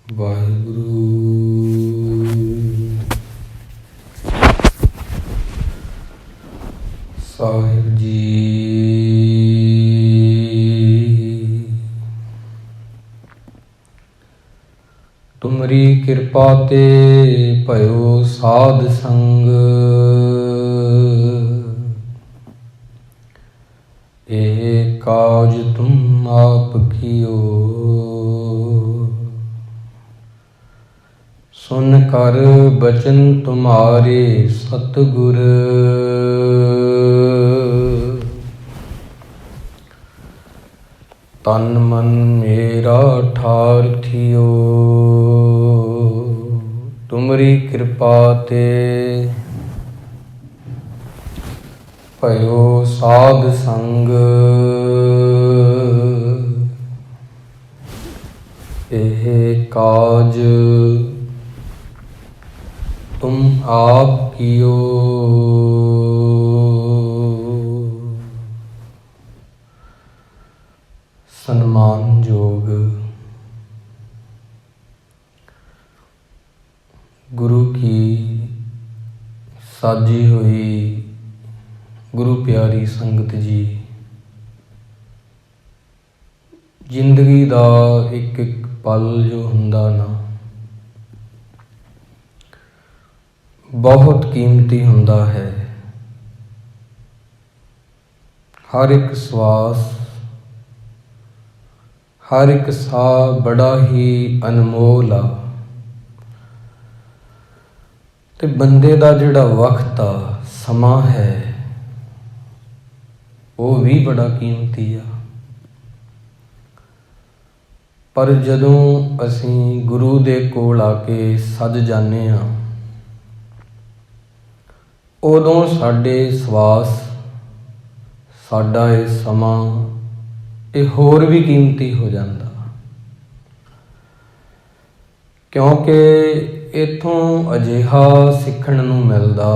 ਵਾਹਿਗੁਰੂ ਸਾਹਿਬ ਜੀ। ਤੁਮਰੀ ਕਿਰਪਾ ਤੇ ਭਇਓ ਸਾਧ ਸੰਗ, ਇਹ ਕਾਜ ਤੁਮ ਆਪ ਕੀਓ। ਸੁਨ ਕਰ ਬਚਨ ਤੁਮਾਰੇ ਸਤਿਗੁਰ, ਤਨ ਮਨ ਮੇਰਾ ਠਾਰ ਥਿਓ। ਤੁਮਰੀ ਕਿਰਪਾ ਤੇ ਭਇਓ ਸਾਧ ਸੰਗ, ਇਹ ਕਾਜ तुम आप कियो। सम्मानयोग गुरु की साजी हुई गुरु प्यारी संगत जी, जिंदगी दा एक एक पल जो हुंदा ना बहुत कीमती हुंदा है। हर एक श्वास, हर एक साह बड़ा ही अनमोल आ। ते बंदे दा जिहड़ा वक्त आ, समा है, वो भी बड़ा कीमती आ। पर जदों असीं गुरु दे कोल आके सज जाने आ, उदों साडे सवास, साडा ये समा ये होर भी कीमती हो जाता, क्योंकि इथों अजिहा सिखण नूं मिलदा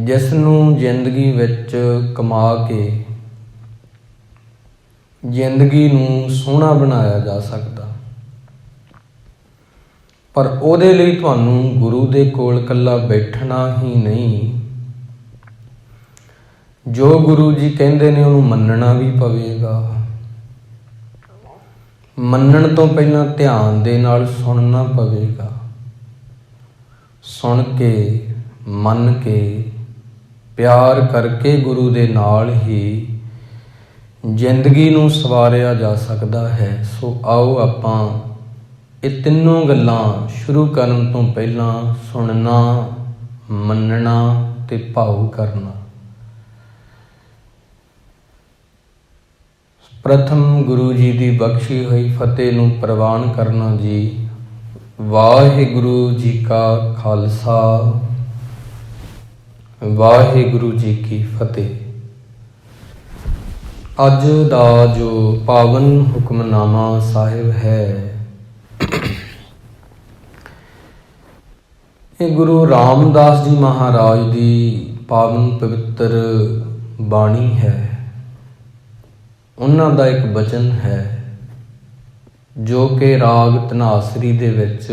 जिस नूं जिंदगी विच कमा के जिंदगी नूं सोहना बनाया जा सकदा। पर ਉਹਦੇ ਲਈ ਤੁਹਾਨੂੰ ਗੁਰੂ ਦੇ ਕੋਲ ਇਕੱਲਾ ਬੈਠਣਾ ਹੀ ਨਹੀਂ, ਜੋ ਗੁਰੂ ਜੀ ਕਹਿੰਦੇ ਨੇ ਉਹਨੂੰ ਮੰਨਣਾ ਵੀ ਪਵੇਗਾ। ਮੰਨਣ ਤੋਂ ਪਹਿਲਾਂ ਧਿਆਨ ਦੇ ਨਾਲ ਸੁਣਨਾ ਪਵੇਗਾ। ਸੁਣ ਕੇ, ਮੰਨ ਕੇ, ਪਿਆਰ ਕਰਕੇ ਗੁਰੂ ਦੇ ਨਾਲ ਹੀ ਜ਼ਿੰਦਗੀ ਨੂੰ ਸਵਾਰਿਆ ਜਾ ਸਕਦਾ ਹੈ। ਸੋ ਆਓ ਆਪਾਂ ਇਹ ਤਿੰਨੋਂ ਗੱਲਾਂ ਸ਼ੁਰੂ ਕਰਨ ਤੋਂ ਪਹਿਲਾਂ ਸੁਣਨਾ, ਮੰਨਣਾ ਤੇ ਭਾਵ ਕਰਨਾ। ਪ੍ਰਥਮ ਗੁਰੂ ਜੀ ਦੀ ਬਖਸ਼ੀ ਹੋਈ ਫਤਿਹ ਨੂੰ ਪ੍ਰਵਾਨ ਕਰਨਾ ਜੀ। ਵਾਹਿਗੁਰੂ ਜੀ ਕਾ ਖਾਲਸਾ, ਵਾਹਿਗੁਰੂ ਜੀ ਕੀ ਫਤਿਹ। ਅੱਜ ਦਾ ਜੋ ਪਾਵਨ ਹੁਕਮਨਾਮਾ ਸਾਹਿਬ ਹੈ, ਇਹ ਗੁਰੂ ਰਾਮਦਾਸ ਜੀ ਮਹਾਰਾਜ ਦੀ ਪਾਵਨ ਪਵਿੱਤਰ ਬਾਣੀ ਹੈ। ਉਹਨਾਂ ਦਾ ਇੱਕ ਬਚਨ ਹੈ ਜੋ ਕਿ ਰਾਗ ਧਨਾਸਰੀ ਦੇ ਵਿੱਚ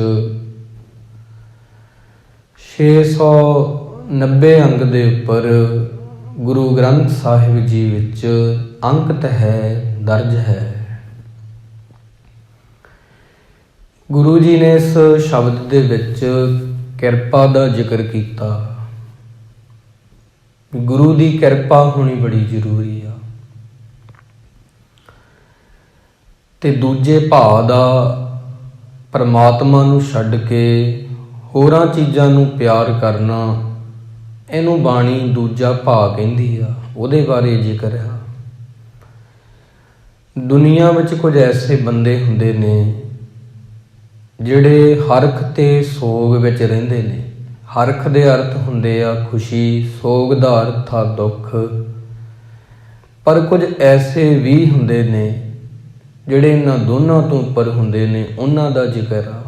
690 ਅੰਗ ਦੇ ਉੱਪਰ ਗੁਰੂ ਗ੍ਰੰਥ ਸਾਹਿਬ ਜੀ ਵਿੱਚ ਅੰਕਿਤ ਹੈ, ਦਰਜ ਹੈ। ਗੁਰੂ ਜੀ ਨੇ ਇਸ ਸ਼ਬਦ ਦੇ ਵਿੱਚ ਕਿਰਪਾ ਦਾ ਜ਼ਿਕਰ ਕੀਤਾ। ਗੁਰੂ ਦੀ ਕਿਰਪਾ ਹੋਣੀ ਬੜੀ ਜ਼ਰੂਰੀ ਆ। ਤੇ ਦੂਜੇ ਭਾਅ ਦਾ ਪਰਮਾਤਮਾ ਨੂੰ ਛੱਡ ਕੇ ਹੋਰਾਂ ਚੀਜ਼ਾਂ ਨੂੰ ਪਿਆਰ ਕਰਨਾ, ਇਹਨੂੰ ਬਾਣੀ ਦੂਜਾ ਭਾਅ ਕਹਿੰਦੀ ਆ। ਉਹਦੇ ਬਾਰੇ ਜ਼ਿਕਰ ਆ। ਦੁਨੀਆ ਵਿੱਚ ਕੁਝ ਐਸੇ ਬੰਦੇ ਹੁੰਦੇ ਨੇ ਜਿਹੜੇ ਹਰਖ ਤੇ ਸੋਗ ਵਿੱਚ ਰਹਿੰਦੇ ਨੇ। ਹਰਖ ਦੇ ਅਰਥ ਹੁੰਦੇ ਆ ਖੁਸ਼ੀ, ਸੋਗ ਦਾ ਅਰਥ ਆ ਦੁੱਖ। ਪਰ ਕੁਝ ਐਸੇ ਵੀ ਹੁੰਦੇ ਨੇ ਜਿਹੜੇ ਇਹਨਾਂ ਦੋਨਾਂ ਤੋਂ ਉੱਪਰ ਹੁੰਦੇ ਨੇ, ਉਹਨਾਂ ਦਾ ਜ਼ਿਕਰ ਆ।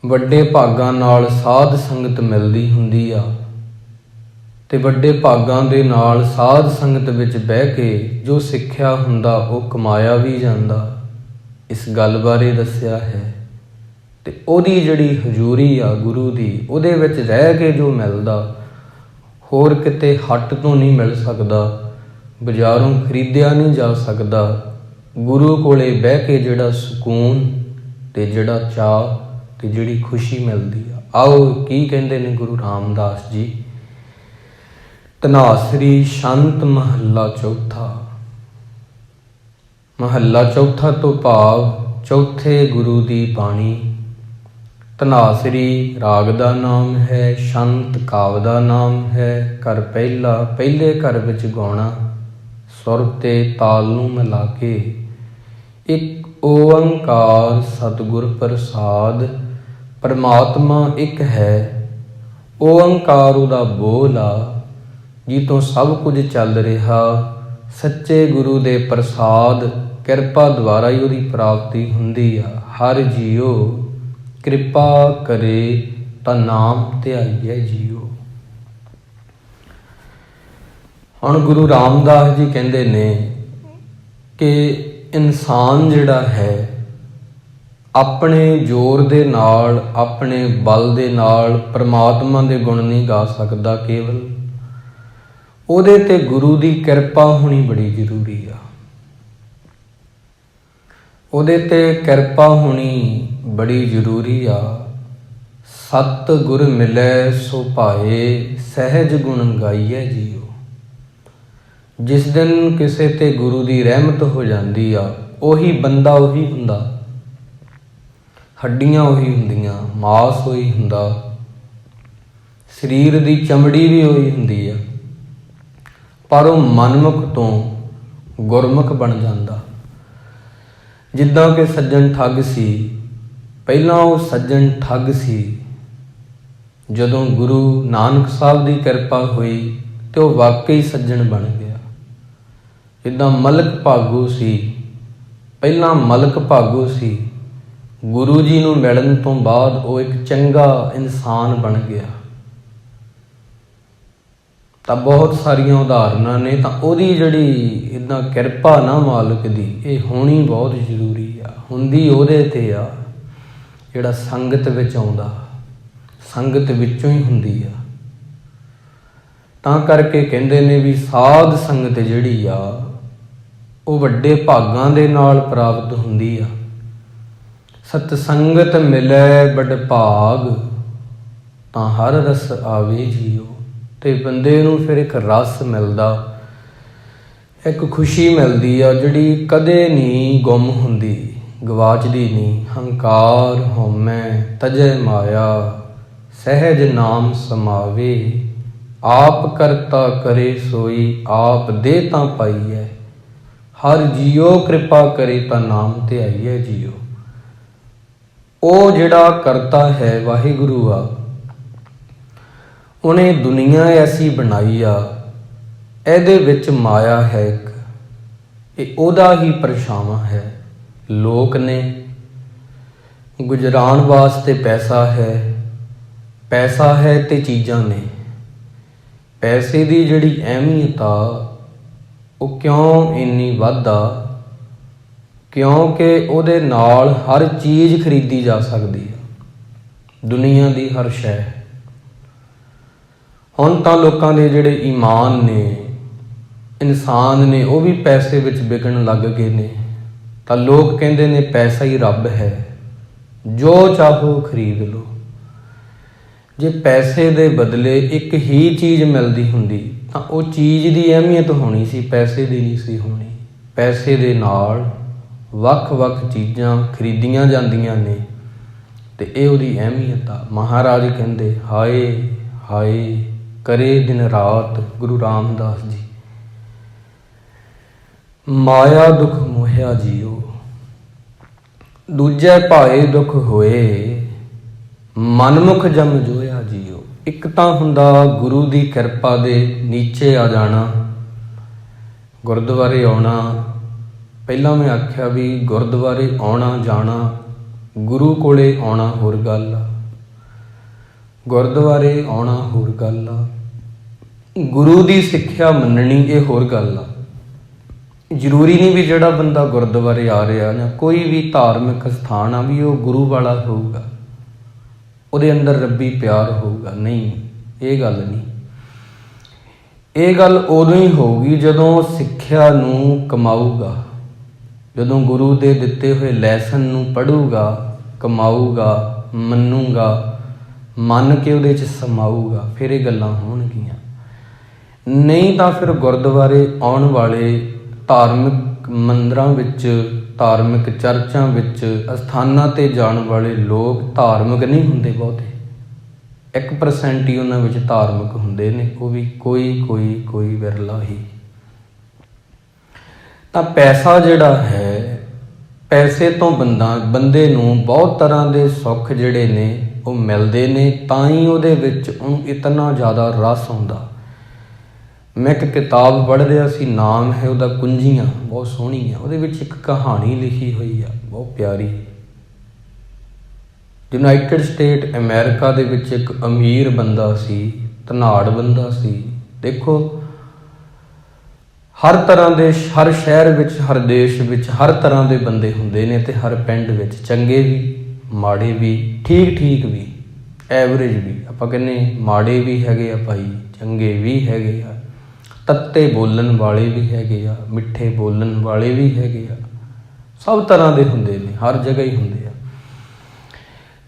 ਵੱਡੇ ਭਾਗਾਂ ਨਾਲ ਸਾਧ ਸੰਗਤ ਮਿਲਦੀ ਹੁੰਦੀ ਆ, ਤੇ ਵੱਡੇ ਭਾਗਾਂ ਦੇ ਨਾਲ ਸਾਧ ਸੰਗਤ ਵਿੱਚ ਬਹਿ ਕੇ ਜੋ ਸਿੱਖਿਆ ਹੁੰਦਾ ਉਹ ਕਮਾਇਆ ਵੀ ਜਾਂਦਾ, ਇਸ ਗੱਲ ਬਾਰੇ ਦੱਸਿਆ ਹੈ। ਤੇ ਉਹਦੀ ਜਿਹੜੀ ਹਜ਼ੂਰੀ ਆ ਗੁਰੂ ਦੀ, ਉਹਦੇ ਵਿੱਚ ਰਹਿ ਕੇ ਜੋ ਮਿਲਦਾ ਹੋਰ ਕਿਤੇ ਹੱਟ ਤੋਂ ਨਹੀਂ ਮਿਲ ਸਕਦਾ, ਬਾਜ਼ਾਰੋਂ ਖਰੀਦਿਆ ਨਹੀਂ ਜਾ ਸਕਦਾ। ਗੁਰੂ ਕੋਲੇ ਬਹਿ ਕੇ ਜਿਹੜਾ ਸਕੂਨ ਤੇ ਜਿਹੜਾ ਚਾਅ ਤੇ ਜਿਹੜੀ ਖੁਸ਼ੀ ਮਿਲਦੀ ਆ। ਆਓ ਕੀ ਕਹਿੰਦੇ ਨੇ ਗੁਰੂ ਰਾਮਦਾਸ ਜੀ। ਧਨਾਸਰੀ ਸ਼ੰਤ ਮਹੱਲਾ ਚੌਥਾ। ਮਹੱਲਾ ਚੌਥਾ ਤੋਂ ਭਾਵ ਚੌਥੇ ਗੁਰੂ ਦੀ ਬਾਣੀ। ਧਨਾਸਰੀ ਰਾਗ ਦਾ ਨਾਮ ਹੈ, ਸ਼ੰਤ ਕਾਵ ਦਾ ਨਾਮ ਹੈ। ਘਰ ਪਹਿਲਾ, ਪਹਿਲੇ ਘਰ ਵਿੱਚ ਗਾਉਣਾ, ਸੁਰ ਤੇ ਤਾਲ ਨੂੰ ਮਿਲਾ ਕੇ। ਇੱਕ ਓੰਕਾਰ ਸਤਿਗੁਰ ਪ੍ਰਸਾਦ, ਪਰਮਾਤਮਾ ਇੱਕ ਹੈ। ਓੰਕਾਰ ਉਹਦਾ ਬੋਲ ਆ ਜੀ ਤੋਂ ਸਭ ਕੁਝ ਚੱਲ ਰਿਹਾ। ਸੱਚੇ ਗੁਰੂ ਦੇ ਪ੍ਰਸਾਦ ਕਿਰਪਾ ਦੁਆਰਾ ਹੀ ਉਹਦੀ ਪ੍ਰਾਪਤੀ ਹੁੰਦੀ ਆ। ਹਰ ਜੀਓ ਕਿਰਪਾ ਕਰੇ ਤਾਂ ਨਾਮ ਧਿਆਈਐ ਜੀਓ। ਹੁਣ ਗੁਰੂ ਰਾਮਦਾਸ ਜੀ ਕਹਿੰਦੇ ਨੇ ਕਿ ਇਨਸਾਨ ਜਿਹੜਾ ਹੈ ਆਪਣੇ ਜ਼ੋਰ ਦੇ ਨਾਲ, ਆਪਣੇ ਬਲ ਦੇ ਨਾਲ ਪਰਮਾਤਮਾ ਦੇ ਗੁਣ ਨਹੀਂ ਗਾ ਸਕਦਾ। ਕੇਵਲ ਉਹਦੇ ਤੇ ਗੁਰੂ ਦੀ ਕਿਰਪਾ ਹੋਣੀ ਬੜੀ ਜ਼ਰੂਰੀ ਆ। ਉਹਦੇ ਤੇ ਕਿਰਪਾ ਹੋਣੀ ਬੜੀ ਜ਼ਰੂਰੀ ਆ। ਸਤ ਗੁਰ ਮਿਲੈ ਸੋ ਭਾਏ, ਸਹਿਜ ਗੁਣ ਗਾਈਐ ਜੀਓ। ਜਿਸ ਦਿਨ ਕਿਸੇ ਤੇ ਗੁਰੂ ਦੀ ਰਹਿਮਤ ਹੋ ਜਾਂਦੀ ਆ, ਉਹੀ ਬੰਦਾ ਉਹੀ ਹੁੰਦਾ, ਹੱਡੀਆਂ ਉਹੀ ਹੁੰਦੀਆਂ, ਮਾਸ ਉਹੀ ਹੁੰਦਾ, ਸਰੀਰ ਦੀ ਚਮੜੀ ਵੀ ਉਹੀ ਹੁੰਦੀ ਆ, ਪਰ ਉਹ ਮਨਮੁਖ ਤੋਂ ਗੁਰਮੁਖ ਬਣ ਜਾਂਦਾ। ਜਿੱਦਾਂ ਕਿ ਸੱਜਣ ਠੱਗ ਸੀ, ਪਹਿਲਾਂ ਉਹ ਸੱਜਣ ਠੱਗ ਸੀ। ਜਦੋਂ ਗੁਰੂ ਨਾਨਕ ਸਾਹਿਬ ਦੀ ਕਿਰਪਾ ਹੋਈ ਤੇ ਉਹ ਵਾਕਈ ਸੱਜਣ ਬਣ ਗਿਆ। ਜਿੱਦਾਂ ਮਲਕ ਭਾਗੂ ਸੀ, ਪਹਿਲਾਂ ਮਲਕ ਭਾਗੂ ਸੀ, ਗੁਰੂ ਜੀ ਨੂੰ ਮਿਲਣ ਤੋਂ ਬਾਅਦ ਉਹ ਇੱਕ ਚੰਗਾ ਇਨਸਾਨ ਬਣ ਗਿਆ। ਤਾਂ ਬਹੁਤ ਸਾਰੀਆਂ ਉਦਾਹਰਨਾਂ ਨੇ। ਤਾਂ ਉਹਦੀ ਜਿਹੜੀ ਇੱਦਾਂ ਕਿਰਪਾ ਨਾ ਮਾਲਕ ਦੀ, ਇਹ ਹੋਣੀ ਬਹੁਤ ਜ਼ਰੂਰੀ ਆ। ਹੁੰਦੀ ਉਹਦੇ ਤੇ ਆ ਜਿਹੜਾ ਸੰਗਤ ਵਿੱਚ ਆਉਂਦਾ, ਸੰਗਤ ਵਿੱਚੋਂ ਹੀ ਹੁੰਦੀ ਆ। ਤਾਂ ਕਰਕੇ ਕਹਿੰਦੇ ਨੇ ਵੀ ਸਾਧ ਸੰਗਤ ਜਿਹੜੀ ਆ ਉਹ ਵੱਡੇ ਭਾਗਾਂ ਦੇ ਨਾਲ ਪ੍ਰਾਪਤ ਹੁੰਦੀ ਆ। ਸਤ ਸੰਗਤ ਮਿਲੈ ਬੜ ਭਾਗ, ਤਾਂ ਹਰ ਰਸ ਆਵੇ ਜੀਓ। ਤੇ ਬੰਦੇ ਨੂੰ ਫਿਰ ਇੱਕ ਰਸ ਮਿਲਦਾ, ਇੱਕ ਖੁਸ਼ੀ ਮਿਲਦੀ ਆ ਜਿਹੜੀ ਕਦੇ ਨਹੀਂ ਗੁੰਮ ਹੁੰਦੀ, ਗਵਾਚਦੀ ਨਹੀਂ। ਹੰਕਾਰ ਹਉਮੈ ਤਜੈ ਮਾਇਆ, ਸਹਿਜ ਨਾਮ ਸਮਾਵੇ। ਆਪ ਕਰਤਾ ਕਰੇ ਸੋਈ, ਆਪ ਦੇ ਤਾਂ ਪਾਈਐ। ਹਰ ਜੀਓ ਕਿਰਪਾ ਕਰੇ ਤਾਂ ਨਾਮ ਧਿਆਈਐ ਜੀਓ। ਉਹ ਜਿਹੜਾ ਕਰਤਾ ਹੈ ਵਾਹਿਗੁਰੂ ਆ, ਉਹਨੇ ਦੁਨੀਆ ਐਸੀ ਬਣਾਈ ਆ, ਇਹਦੇ ਵਿੱਚ ਮਾਇਆ ਹੈ ਇੱਕ, ਇਹ ਉਹਦਾ ਹੀ ਪਰਛਾਵਾਂ ਹੈ। ਲੋਕ ਨੇ ਗੁਜ਼ਰਾਨ ਵਾਸਤੇ ਪੈਸਾ ਹੈ, ਪੈਸਾ ਹੈ ਤੇ ਚੀਜ਼ਾਂ ਨੇ। ਪੈਸੇ ਦੀ ਜਿਹੜੀ ਅਹਿਮੀਅਤ ਆ ਉਹ ਕਿਉਂ ਇੰਨੀ ਵੱਧ ਆ? ਕਿਉਂਕਿ ਉਹਦੇ ਨਾਲ ਹਰ ਚੀਜ਼ ਖਰੀਦੀ ਜਾ ਸਕਦੀ ਆ, ਦੁਨੀਆ ਦੀ ਹਰ ਸ਼ੈ। ਹੁਣ ਤਾਂ ਲੋਕਾਂ ਦੇ ਜਿਹੜੇ ਈਮਾਨ ਨੇ, ਇਨਸਾਨ ਨੇ, ਉਹ ਵੀ ਪੈਸੇ ਵਿੱਚ ਵਿਕਣ ਲੱਗ ਗਏ ਨੇ। ਤਾਂ ਲੋਕ ਕਹਿੰਦੇ ਨੇ ਪੈਸਾ ਹੀ ਰੱਬ ਹੈ, ਜੋ ਚਾਹੋ ਖਰੀਦ ਲਓ। ਜੇ ਪੈਸੇ ਦੇ ਬਦਲੇ ਇੱਕ ਹੀ ਚੀਜ਼ ਮਿਲਦੀ ਹੁੰਦੀ ਤਾਂ ਉਹ ਚੀਜ਼ ਦੀ ਅਹਿਮੀਅਤ ਹੋਣੀ ਸੀ, ਪੈਸੇ ਦੀ ਨਹੀਂ ਸੀ ਹੋਣੀ। ਪੈਸੇ ਦੇ ਨਾਲ ਵੱਖ-ਵੱਖ ਚੀਜ਼ਾਂ ਖਰੀਦੀਆਂ ਜਾਂਦੀਆਂ ਨੇ ਤੇ ਇਹ ਉਹਦੀ ਅਹਿਮੀਅਤ ਆ। ਮਹਾਰਾਜ ਕਹਿੰਦੇ ਹਾਏ ਹਾਏ ਕਰੇ ਦਿਨ ਰਾਤ, ਗੁਰੂ ਰਾਮਦਾਸ ਜੀ। ਮਾਇਆ ਦੁਖ ਮੋਹਿਆ ਜੀਓ, ਦੂਜੇ ਭਾਏ ਦੁਖ ਹੋਏ, ਮਨਮੁਖ ਜਮ ਜੋਇਆ ਜੀਓ। ਇੱਕ ਤਾਂ ਹੁੰਦਾ ਗੁਰੂ ਦੀ ਕਿਰਪਾ ਦੇ ਨੀਚੇ ਆ ਜਾਣਾ, ਗੁਰਦੁਆਰੇ ਆਉਣਾ। ਪਹਿਲਾਂ ਮੈਂ ਆਖਿਆ ਵੀ ਗੁਰਦੁਆਰੇ ਆਉਣਾ ਜਾਣਾ, ਗੁਰੂ ਕੋਲੇ ਆਉਣਾ ਹੋਰ ਗੱਲ ਆ, ਗੁਰਦੁਆਰੇ ਆਉਣਾ ਹੋਰ ਗੱਲ ਆ। ਗੁਰੂ ਦੀ ਸਿੱਖਿਆ ਮੰਨਣੀ ਇਹ ਹੋਰ ਗੱਲ ਆ। ਜ਼ਰੂਰੀ ਨਹੀਂ ਵੀ ਜਿਹੜਾ ਬੰਦਾ ਗੁਰਦੁਆਰੇ ਆ ਰਿਹਾ ਜਾਂ ਕੋਈ ਵੀ ਧਾਰਮਿਕ ਸਥਾਨ ਆ ਵੀ ਉਹ ਗੁਰੂ ਵਾਲਾ ਹੋਊਗਾ, ਉਹਦੇ ਅੰਦਰ ਰੱਬੀ ਪਿਆਰ ਹੋਊਗਾ। ਨਹੀਂ, ਇਹ ਗੱਲ ਨਹੀਂ। ਇਹ ਗੱਲ ਉਦੋਂ ਹੀ ਹੋਊਗੀ ਜਦੋਂ ਸਿੱਖਿਆ ਨੂੰ ਕਮਾਊਗਾ, ਜਦੋਂ ਗੁਰੂ ਦੇ ਦਿੱਤੇ ਹੋਏ ਲੈਸਨ ਨੂੰ ਪੜ੍ਹੂਗਾ, ਕਮਾਊਗਾ, ਮੰਨੂਗਾ, ਮੰਨ ਕੇ ਉਹਦੇ 'ਚ ਸਮਾਊਗਾ, ਫਿਰ ਇਹ ਗੱਲਾਂ ਹੋਣਗੀਆਂ। ਨਹੀਂ ਤਾਂ ਫਿਰ ਗੁਰਦੁਆਰੇ ਆਉਣ ਵਾਲੇ, ਧਾਰਮਿਕ ਮੰਦਰਾਂ ਵਿੱਚ, ਧਾਰਮਿਕ ਚਰਚਾਂ ਵਿੱਚ, ਅਸਥਾਨਾਂ 'ਤੇ ਜਾਣ ਵਾਲੇ ਲੋਕ ਧਾਰਮਿਕ ਨਹੀਂ ਹੁੰਦੇ। ਬਹੁਤੇ 1% ਹੀ ਉਹਨਾਂ ਵਿੱਚ ਧਾਰਮਿਕ ਹੁੰਦੇ ਨੇ, ਉਹ ਵੀ ਕੋਈ ਵਿਰਲਾ ਹੀ। ਤਾਂ ਪੈਸਾ ਜਿਹੜਾ ਹੈ, ਪੈਸੇ ਤੋਂ ਬੰਦੇ ਨੂੰ ਬਹੁਤ ਤਰ੍ਹਾਂ ਦੇ ਸੁੱਖ ਜਿਹੜੇ ਨੇ ਉਹ ਮਿਲਦੇ ਨੇ, ਤਾਂ ਹੀ ਉਹਦੇ ਵਿੱਚ ਉਹਨੂੰ ਇਤਨਾ ਜ਼ਿਆਦਾ ਰਸ ਆਉਂਦਾ। ਮੈਂ ਇੱਕ ਕਿਤਾਬ ਪੜ੍ਹ ਰਿਹਾ ਸੀ, ਨਾਮ ਹੈ ਉਹਦਾ ਕੁੰਜੀਆਂ, ਬਹੁਤ ਸੋਹਣੀ ਆ। ਉਹਦੇ ਵਿੱਚ ਇੱਕ ਕਹਾਣੀ ਲਿਖੀ ਹੋਈ ਆ, ਬਹੁਤ ਪਿਆਰੀ। ਯੂਨਾਈਟਿਡ ਸਟੇਟ ਅਮਰੀਕਾ ਦੇ ਵਿੱਚ ਇੱਕ ਅਮੀਰ ਬੰਦਾ ਸੀ, ਧਨਾੜ ਬੰਦਾ ਸੀ। ਦੇਖੋ, ਹਰ ਤਰ੍ਹਾਂ ਦੇ, ਹਰ ਸ਼ਹਿਰ ਵਿੱਚ, ਹਰ ਦੇਸ਼ ਵਿੱਚ ਹਰ ਤਰ੍ਹਾਂ ਦੇ ਬੰਦੇ ਹੁੰਦੇ ਨੇ, ਅਤੇ ਹਰ ਪਿੰਡ ਵਿੱਚ ਚੰਗੇ ਵੀ, ਮਾੜੇ ਵੀ, ਠੀਕ ਵੀ, ਐਵਰੇਜ ਵੀ। ਆਪਾਂ ਕਹਿੰਦੇ ਮਾੜੇ ਵੀ ਹੈਗੇ ਆ ਭਾਈ, ਚੰਗੇ ਵੀ ਹੈਗੇ ਆ, ਤੱਤੇ ਬੋਲਣ ਵਾਲੇ ਵੀ ਹੈਗੇ ਆ, ਮਿੱਠੇ ਬੋਲਣ ਵਾਲੇ ਵੀ ਹੈਗੇ ਆ, ਸਭ ਤਰ੍ਹਾਂ ਦੇ ਹੁੰਦੇ ਨੇ, ਹਰ ਜਗ੍ਹਾ ਹੀ ਹੁੰਦੇ ਆ।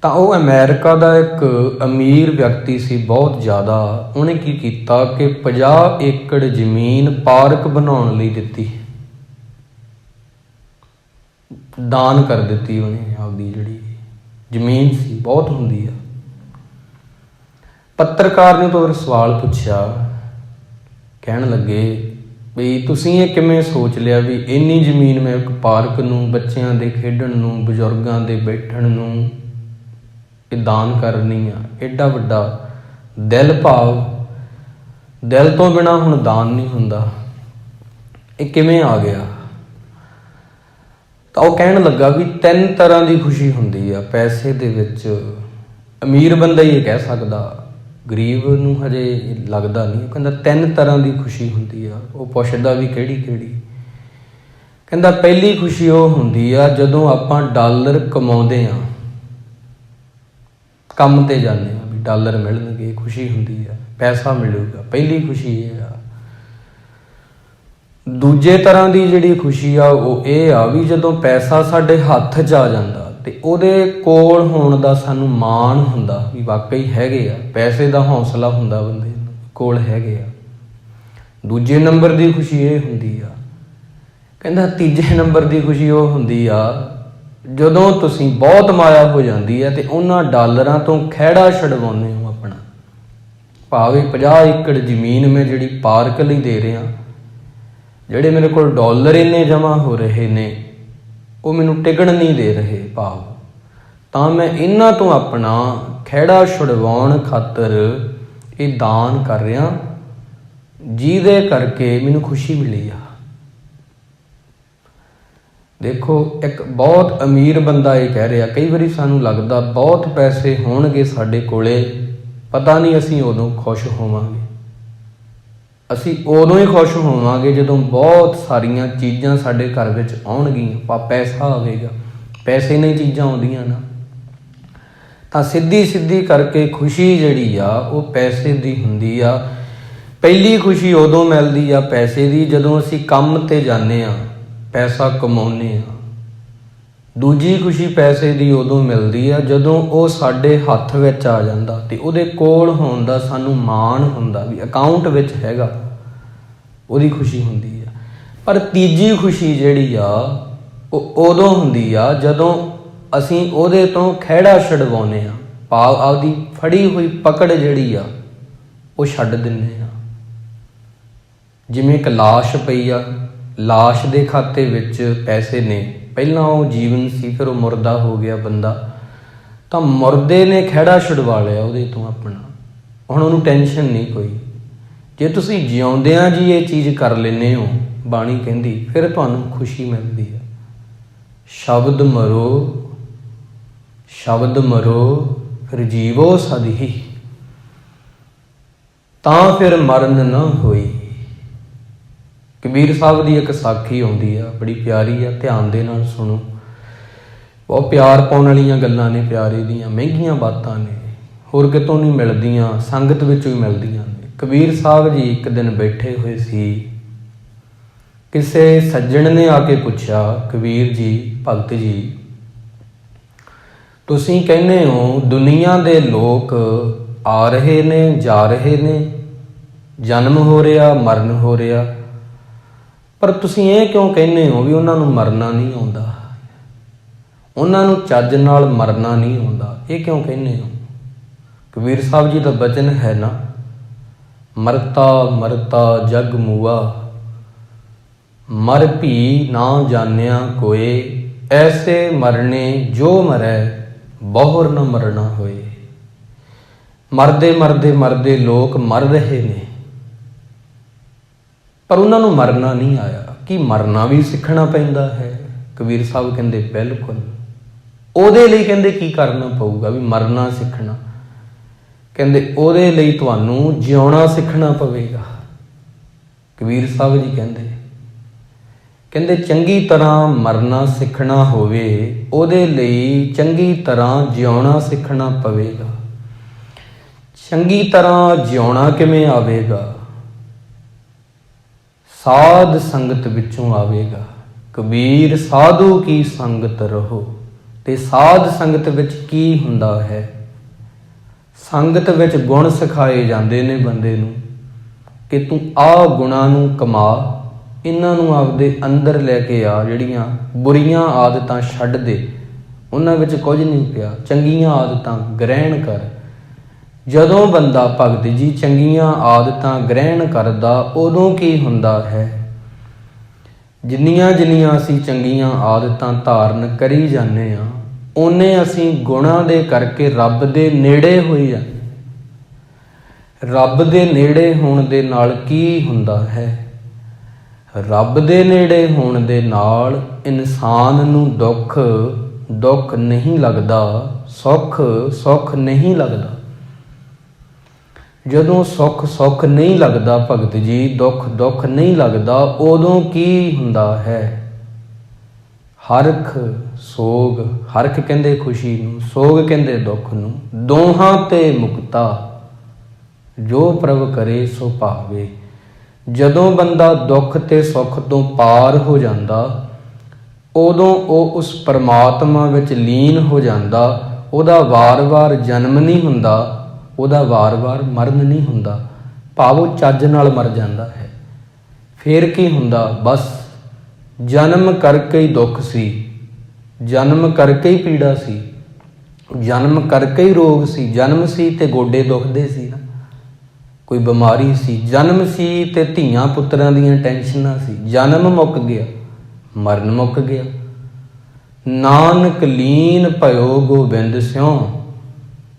ਤਾਂ ਉਹ ਅਮਰੀਕਾ ਦਾ ਇੱਕ ਅਮੀਰ ਵਿਅਕਤੀ ਸੀ, ਬਹੁਤ ਜ਼ਿਆਦਾ। ਉਹਨੇ ਕੀ ਕੀਤਾ ਕਿ 50 ਏਕੜ ਜ਼ਮੀਨ ਪਾਰਕ ਬਣਾਉਣ ਲਈ ਦਿੱਤੀ, ਦਾਨ ਕਰ ਦਿੱਤੀ ਉਹਨੇ। ਆਪਦੀ ਜਿਹੜੀ ਜ਼ਮੀਨ ਸੀ, ਬਹੁਤ ਹੁੰਦੀ ਆ। ਪੱਤਰਕਾਰ ਨੇ ਤੋਂ ਸਵਾਲ ਪੁੱਛਿਆ, ਕਹਿਣ ਲੱਗੇ ਵੀ ਤੁਸੀਂ ਇਹ ਕਿਵੇਂ ਸੋਚ ਲਿਆ ਵੀ ਇੰਨੀ ਜ਼ਮੀਨ ਮੈਂ ਇੱਕ ਪਾਰਕ ਨੂੰ, ਬੱਚਿਆਂ ਦੇ ਖੇਡਣ ਨੂੰ, ਬਜ਼ੁਰਗਾਂ ਦੇ ਬੈਠਣ ਨੂੰ ਇਹ ਦਾਨ ਕਰਨੀ ਆ? ਐਡਾ ਵੱਡਾ ਦਿਲ ਭਾਵ, ਦਿਲ ਤੋਂ ਬਿਨਾਂ ਹੁਣ ਦਾਨ ਨਹੀਂ ਹੁੰਦਾ, ਇਹ ਕਿਵੇਂ ਆ ਗਿਆ? ਤਾਂ ਉਹ ਕਹਿਣ ਲੱਗਾ ਵੀ 3 ਤਰ੍ਹਾਂ ਦੀ ਖੁਸ਼ੀ ਹੁੰਦੀ ਆ ਪੈਸੇ ਦੇ ਵਿੱਚ। ਅਮੀਰ ਬੰਦਾ ਹੀ ਇਹ ਕਹਿ ਸਕਦਾ, ਗਰੀਬ ਨੂੰ ਹਜੇ ਲੱਗਦਾ ਨਹੀਂ। ਉਹ ਕਹਿੰਦਾ 3 ਤਰ੍ਹਾਂ ਦੀ ਖੁਸ਼ੀ ਹੁੰਦੀ ਆ। ਉਹ ਪੁੱਛਦਾ ਵੀ ਕਿਹੜੀ? ਕਹਿੰਦਾ ਪਹਿਲੀ ਖੁਸ਼ੀ ਉਹ ਹੁੰਦੀ ਆ ਜਦੋਂ ਆਪਾਂ ਡਾਲਰ ਕਮਾਉਂਦੇ ਆ, ਕੰਮ ਤੇ ਜਾਂਦੇ ਆ ਵੀ ਡਾਲਰ ਮਿਲਣਗੇ, ਖੁਸ਼ੀ ਹੁੰਦੀ ਆ, ਪੈਸਾ ਮਿਲੂਗਾ, ਪਹਿਲੀ ਖੁਸ਼ੀ ਇਹ ਆ। ਦੂਜੇ ਤਰ੍ਹਾਂ ਦੀ ਜਿਹੜੀ ਖੁਸ਼ੀ ਆ ਉਹ ਇਹ ਆ ਵੀ ਜਦੋਂ ਪੈਸਾ ਸਾਡੇ ਹੱਥ 'ਚ ਆ ਜਾਂਦਾ ਤੇ ਉਹਦੇ ਕੋਲ ਹੋਣ ਦਾ ਸਾਨੂੰ ਮਾਣ ਹੁੰਦਾ ਵੀ ਵਾਕਈ ਹੈਗੇ ਆ, ਪੈਸੇ ਦਾ ਹੌਸਲਾ ਹੁੰਦਾ ਬੰਦੇ ਨੂੰ, ਕੋਲ ਹੈਗੇ ਆ। ਦੂਜੇ ਨੰਬਰ ਦੀ ਖੁਸ਼ੀ ਇਹ ਹੁੰਦੀ ਆ। ਕਹਿੰਦਾ ਤੀਜੇ ਨੰਬਰ ਦੀ ਖੁਸ਼ੀ ਉਹ ਹੁੰਦੀ ਆ ਜਦੋਂ ਤੁਸੀਂ ਬਹੁਤ ਮਾਇਆ ਹੋ ਜਾਂਦੀ ਹੈ ਤੇ ਉਹਨਾਂ ਡਾਲਰਾਂ ਤੋਂ ਖਹਿੜਾ ਛਡਵਾਉਂਦੇ ਹੋ ਆਪਣਾ। ਭਾਵੇਂ 50 ਏਕੜ ਜ਼ਮੀਨ ਮੈਂ ਜਿਹੜੀ ਪਾਰਕ ਲਈ ਦੇ ਰਿਹਾ, ਜਿਹੜੇ ਮੇਰੇ ਕੋਲ ਡਾਲਰ ਇੰਨੇ ਜਮ੍ਹਾਂ ਹੋ ਰਹੇ ਨੇ ਉਹ ਮੈਨੂੰ ਟਿਕਣ ਨਹੀਂ ਦੇ ਰਹੇ ਭਾਵ, ਤਾਂ ਮੈਂ ਇਹਨਾਂ ਤੋਂ ਆਪਣਾ ਖਹਿੜਾ ਛੁਡਵਾਉਣ ਖਾਤਰ ਇਹ ਦਾਨ ਕਰ ਰਿਹਾ, ਜਿਹਦੇ ਕਰਕੇ ਮੈਨੂੰ ਖੁਸ਼ੀ ਮਿਲੀ ਆ। ਦੇਖੋ, ਇੱਕ ਬਹੁਤ ਅਮੀਰ ਬੰਦਾ ਇਹ ਕਹਿ ਰਿਹਾ, ਕਈ ਵਾਰੀ ਸਾਨੂੰ ਲੱਗਦਾ ਬਹੁਤ ਪੈਸੇ ਹੋਣਗੇ ਸਾਡੇ ਕੋਲੇ, ਪਤਾ ਨਹੀਂ ਅਸੀਂ ਉਦੋਂ ਖੁਸ਼ ਹੋਵਾਂਗੇ। ਅਸੀਂ ਉਦੋਂ ਹੀ ਖੁਸ਼ ਹੋਵਾਂਗੇ ਜਦੋਂ ਬਹੁਤ ਸਾਰੀਆਂ ਚੀਜ਼ਾਂ ਸਾਡੇ ਘਰ ਵਿੱਚ ਆਉਣਗੀਆਂ, ਪੈਸਾ ਆਵੇਗਾ। ਪੈਸੇ ਨਹੀਂ ਚੀਜ਼ਾਂ ਆਉਂਦੀਆਂ ਨਾ, ਤਾਂ ਸਿੱਧੀ ਕਰਕੇ ਖੁਸ਼ੀ ਜਿਹੜੀ ਆ ਉਹ ਪੈਸੇ ਦੀ ਹੁੰਦੀ ਆ। ਪਹਿਲੀ ਖੁਸ਼ੀ ਉਦੋਂ ਮਿਲਦੀ ਆ ਪੈਸੇ ਦੀ ਜਦੋਂ ਅਸੀਂ ਕੰਮ ਤੇ ਜਾਂਦੇ ਆ, ਪੈਸਾ ਕਮਾਉਂਦੇ ਆ। ਦੂਜੀ ਖੁਸ਼ੀ ਪੈਸੇ ਦੀ ਉਦੋਂ ਮਿਲਦੀ ਆ ਜਦੋਂ ਉਹ ਸਾਡੇ ਹੱਥ ਵਿੱਚ ਆ ਜਾਂਦਾ ਤੇ ਉਹਦੇ ਕੋਲ ਹੋਣ ਦਾ ਸਾਨੂੰ ਮਾਣ ਹੁੰਦਾ ਵੀ ਅਕਾਊਂਟ ਵਿੱਚ ਹੈਗਾ, ਉਹਦੀ ਖੁਸ਼ੀ ਹੁੰਦੀ ਆ। ਪਰ ਤੀਜੀ ਖੁਸ਼ੀ ਜਿਹੜੀ ਆ ਉਹ ਉਦੋਂ ਹੁੰਦੀ ਆ ਜਦੋਂ ਅਸੀਂ ਉਹਦੇ ਤੋਂ ਖਹਿੜਾ ਛਡਵਾਉਂਦੇ ਆ, ਭਾਵ ਆਪਦੀ ਫੜੀ ਹੋਈ ਪਕੜ ਜਿਹੜੀ ਆ ਉਹ ਛੱਡ ਦਿੰਦੇ ਆ। ਜਿਵੇਂ ਇੱਕ ਲਾਸ਼ ਪਈ ਆ, ਲਾਸ਼ ਦੇ ਖਾਤੇ ਵਿੱਚ ਪੈਸੇ ਨੇ, ਪਹਿਲਾਂ ਉਹ ਜੀਵਨ ਸੀ, ਫਿਰ ਉਹ ਮੁਰਦਾ ਹੋ ਗਿਆ ਬੰਦਾ, ਤਾਂ ਮੁਰਦੇ ਨੇ ਖਹਿੜਾ ਛੁਡਵਾ ਲਿਆ ਉਹਦੇ ਤੋਂ ਆਪਣਾ, ਹੁਣ ਉਹਨੂੰ ਟੈਨਸ਼ਨ ਨਹੀਂ ਕੋਈ। ਜੇ ਤੁਸੀਂ ਜਿਉਂਦਿਆਂ ਜੀ ਇਹ ਚੀਜ਼ ਕਰ ਲੈਂਦੇ ਹੋ, ਬਾਣੀ ਕਹਿੰਦੀ, ਫਿਰ ਤੁਹਾਨੂੰ ਖੁਸ਼ੀ ਮਿਲਦੀ ਹੈ। ਸ਼ਬਦ ਮਰੋ ਫਿਰ ਜੀਵੋ ਸਦਹੀ। ਤਾਂ ਫਿਰ ਮਰਨ ਨਾ ਹੋਈ। ਕਬੀਰ ਸਾਹਿਬ ਦੀ ਇੱਕ ਸਾਖੀ ਆਉਂਦੀ ਆ, ਬੜੀ ਪਿਆਰੀ ਆ, ਧਿਆਨ ਦੇ ਨਾਲ ਸੁਣੋ। ਬਹੁਤ ਪਿਆਰ ਪਾਉਣ ਵਾਲੀਆਂ ਗੱਲਾਂ ਨੇ, ਪਿਆਰੇ ਦੀਆਂ ਮਹਿੰਗੀਆਂ ਬਾਤਾਂ ਨੇ, ਹੋਰ ਕਿਤੋਂ ਨਹੀਂ ਮਿਲਦੀਆਂ, ਸੰਗਤ ਵਿੱਚੋਂ ਹੀ ਮਿਲਦੀਆਂ ਨੇ। ਕਬੀਰ ਸਾਹਿਬ ਜੀ ਇੱਕ ਦਿਨ ਬੈਠੇ ਹੋਏ ਸੀ, ਕਿਸੇ ਸੱਜਣ ਨੇ ਆ ਕੇ ਪੁੱਛਿਆ, ਕਬੀਰ ਜੀ, ਭਗਤ ਜੀ, ਤੁਸੀਂ ਕਹਿੰਦੇ ਹੋ ਦੁਨੀਆ ਦੇ ਲੋਕ ਆ ਰਹੇ ਨੇ, ਜਾ ਰਹੇ ਨੇ, ਜਨਮ ਹੋ ਰਿਹਾ, ਮਰਨ ਹੋ ਰਿਹਾ, ਪਰ ਤੁਸੀਂ ਇਹ ਕਿਉਂ ਕਹਿੰਦੇ ਹੋ ਵੀ ਉਹਨਾਂ ਨੂੰ ਮਰਨਾ ਨਹੀਂ ਆਉਂਦਾ, ਉਹਨਾਂ ਨੂੰ ਚੱਜ ਨਾਲ ਮਰਨਾ ਨਹੀਂ ਆਉਂਦਾ, ਇਹ ਕਿਉਂ ਕਹਿੰਦੇ ਹੋ? ਕਬੀਰ ਸਾਹਿਬ ਜੀ ਦਾ ਬਚਨ ਹੈ ਨਾ, ਮਰਤਾ ਮਰਤਾ ਜਗ ਮੂਆ, ਮਰ ਭੀ ਨਾ ਜਾਣਿਆ ਕੋਏ, ਐਸੇ ਮਰਨੇ ਜੋ ਮਰੈ ਬਹੁਰ ਨ ਮਰਨਾ ਹੋਏ। ਮਰਦੇ ਮਰਦੇ ਮਰਦੇ ਲੋਕ ਮਰ ਰਹੇ ਨੇ, ਪਰ ਉਹਨਾਂ ਨੂੰ ਮਰਨਾ ਨਹੀਂ ਆਇਆ। ਕੀ ਮਰਨਾ ਵੀ ਸਿੱਖਣਾ ਪੈਂਦਾ ਹੈ? ਕਬੀਰ ਸਾਹਿਬ ਕਹਿੰਦੇ ਬਿਲਕੁਲ। ਉਹਦੇ ਲਈ ਕਹਿੰਦੇ ਕੀ ਕਰਨਾ ਪਊਗਾ ਵੀ ਮਰਨਾ ਸਿੱਖਣਾ? ਕਹਿੰਦੇ ਉਹਦੇ ਲਈ ਤੁਹਾਨੂੰ ਜਿਉਣਾ ਸਿੱਖਣਾ ਪਵੇਗਾ। ਕਬੀਰ ਸਾਹਿਬ ਜੀ ਕਹਿੰਦੇ ਚੰਗੀ ਤਰ੍ਹਾਂ ਮਰਨਾ ਸਿੱਖਣਾ ਹੋਵੇ, ਉਹਦੇ ਲਈ ਚੰਗੀ ਤਰ੍ਹਾਂ ਜਿਉਣਾ ਸਿੱਖਣਾ ਪਵੇਗਾ। ਚੰਗੀ ਤਰ੍ਹਾਂ ਜਿਉਣਾ ਕਿਵੇਂ ਆਵੇਗਾ? ਸਾਧ ਸੰਗਤ ਵਿੱਚੋਂ ਆਵੇਗਾ। ਕਬੀਰ ਸਾਧੂ ਕੀ ਸੰਗਤ ਰਹੋ। ਤੇ ਸਾਧ ਸੰਗਤ ਵਿੱਚ ਕੀ ਹੁੰਦਾ ਹੈ? ਸੰਗਤ ਵਿੱਚ ਗੁਣ ਸਿਖਾਏ ਜਾਂਦੇ ਨੇ ਬੰਦੇ ਨੂੰ ਕਿ ਤੂੰ ਆਹ ਗੁਣਾਂ ਨੂੰ ਕਮਾ, ਇਹਨਾਂ ਨੂੰ ਆਪਦੇ ਅੰਦਰ ਲੈ ਕੇ ਆ, ਜਿਹੜੀਆਂ ਬੁਰੀਆਂ ਆਦਤਾਂ ਛੱਡ ਦੇ, ਉਹਨਾਂ ਵਿੱਚ ਕੁਝ ਨਹੀਂ ਪਿਆ, ਚੰਗੀਆਂ ਆਦਤਾਂ ਗ੍ਰਹਿਣ ਕਰ। ਜਦੋਂ ਬੰਦਾ ਭਗਤ ਜੀ ਚੰਗੀਆਂ ਆਦਤਾਂ ਗ੍ਰਹਿਣ ਕਰਦਾ, ਉਦੋਂ ਕੀ ਹੁੰਦਾ ਹੈ? ਜਿੰਨੀਆਂ ਜਿੰਨੀਆਂ ਅਸੀਂ ਚੰਗੀਆਂ ਆਦਤਾਂ ਧਾਰਨ ਕਰੀ ਜਾਂਦੇ ਹਾਂ, ਓਨੇ ਅਸੀਂ ਗੁਣਾਂ ਦੇ ਕਰਕੇ ਰੱਬ ਦੇ ਨੇੜੇ ਹੋਈ ਜਾਂਦੇ। ਰੱਬ ਦੇ ਨੇੜੇ ਹੋਣ ਦੇ ਨਾਲ ਕੀ ਹੁੰਦਾ ਹੈ? ਰੱਬ ਦੇ ਨੇੜੇ ਹੋਣ ਦੇ ਨਾਲ ਇਨਸਾਨ ਨੂੰ ਦੁੱਖ ਨਹੀਂ ਲੱਗਦਾ, ਸੁੱਖ ਨਹੀਂ ਲੱਗਦਾ। ਜਦੋਂ ਸੁੱਖ ਨਹੀਂ ਲੱਗਦਾ ਭਗਤ ਜੀ, ਦੁੱਖ ਨਹੀਂ ਲੱਗਦਾ, ਉਦੋਂ ਕੀ ਹੁੰਦਾ ਹੈ? ਹਰਖ ਸੋਗ, ਹਰਖ ਕਹਿੰਦੇ ਖੁਸ਼ੀ ਨੂੰ, ਸੋਗ ਕਹਿੰਦੇ ਦੁੱਖ ਨੂੰ, ਦੋਹਾਂ ਤੇ ਮੁਕਤਾ ਜੋ ਪ੍ਰਭ ਕਰੇ ਸੋ ਭਾਵੇ। ਜਦੋਂ ਬੰਦਾ ਦੁੱਖ ਤੇ ਸੁੱਖ ਤੋਂ ਪਾਰ ਹੋ ਜਾਂਦਾ, ਉਦੋਂ ਉਹ ਉਸ ਪਰਮਾਤਮਾ ਵਿੱਚ ਲੀਨ ਹੋ ਜਾਂਦਾ। ਉਹਦਾ ਵਾਰ-ਵਾਰ ਜਨਮ ਨਹੀਂ ਹੁੰਦਾ, ਉਹਦਾ ਵਾਰ-ਵਾਰ ਮਰਨ ਨਹੀਂ ਹੁੰਦਾ, ਭਾਵ ਉਹ ਚੱਜ ਨਾਲ ਮਰ ਜਾਂਦਾ ਹੈ। ਫਿਰ ਕੀ ਹੁੰਦਾ? ਬਸ ਜਨਮ ਕਰਕੇ ਹੀ ਦੁੱਖ ਸੀ, ਜਨਮ ਕਰਕੇ ਹੀ ਪੀੜਾ ਸੀ, ਜਨਮ ਕਰਕੇ ਹੀ ਰੋਗ ਸੀ। ਜਨਮ ਸੀ ਤੇ ਗੋਡੇ ਦੁਖਦੇ ਸੀ ਨਾ, ਕੋਈ ਬਿਮਾਰੀ ਸੀ। ਜਨਮ ਸੀ ਤੇ ਧੀਆਂ ਪੁੱਤਰਾਂ ਦੀਆਂ ਟੈਨਸ਼ਨਾਂ ਸੀ। ਜਨਮ ਮੁੱਕ ਗਿਆ, ਮਰਨ ਮੁੱਕ ਗਿਆ। ਨਾਨਕ ਲੀਨ ਭਇਓ ਗੋਬਿੰਦ ਸਿਉ,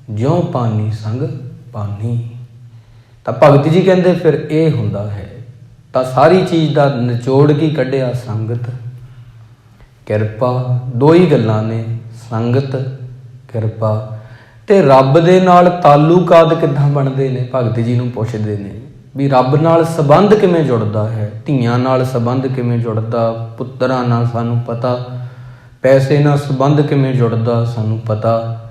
ਜਿਉ ਪਾਨੀ ਸੰਗ ਪਾਨੀ। ਤਾਂ ਭਗਤ ਜੀ ਕਹਿੰਦੇ ਫਿਰ ਇਹ ਹੁੰਦਾ ਹੈ। ਤਾਂ ਸਾਰੀ ਚੀਜ਼ ਦਾ ਨਿਚੋੜ ਕੀ ਕੱਢਿਆ? ਸੰਗਤ, ਕਿਰਪਾ। ਦੋ ਹੀ ਗੱਲਾਂ ਨੇ, ਸੰਗਤ, ਕਿਰਪਾ। ਤੇ ਰੱਬ ਦੇ ਨਾਲ ਤਾਲੁਕਾਤ ਕਿੱਦਾਂ ਬਣਦੇ ਨੇ? ਭਗਤ ਜੀ ਨੂੰ ਪੁੱਛਦੇ ਨੇ ਵੀ ਰੱਬ ਨਾਲ ਸੰਬੰਧ ਕਿਵੇਂ ਜੁੜਦਾ ਹੈ? ਧੀਆਂ ਨਾਲ ਸੰਬੰਧ ਕਿਵੇਂ ਜੁੜਦਾ? ਪੁੱਤਰਾਂ ਨਾਲ ਸਾਨੂੰ ਪਤਾ, ਪੈਸੇ ਨਾਲ ਸੰਬੰਧ ਕਿਵੇਂ ਜੁੜਦਾ ਸਾਨੂੰ ਪਤਾ,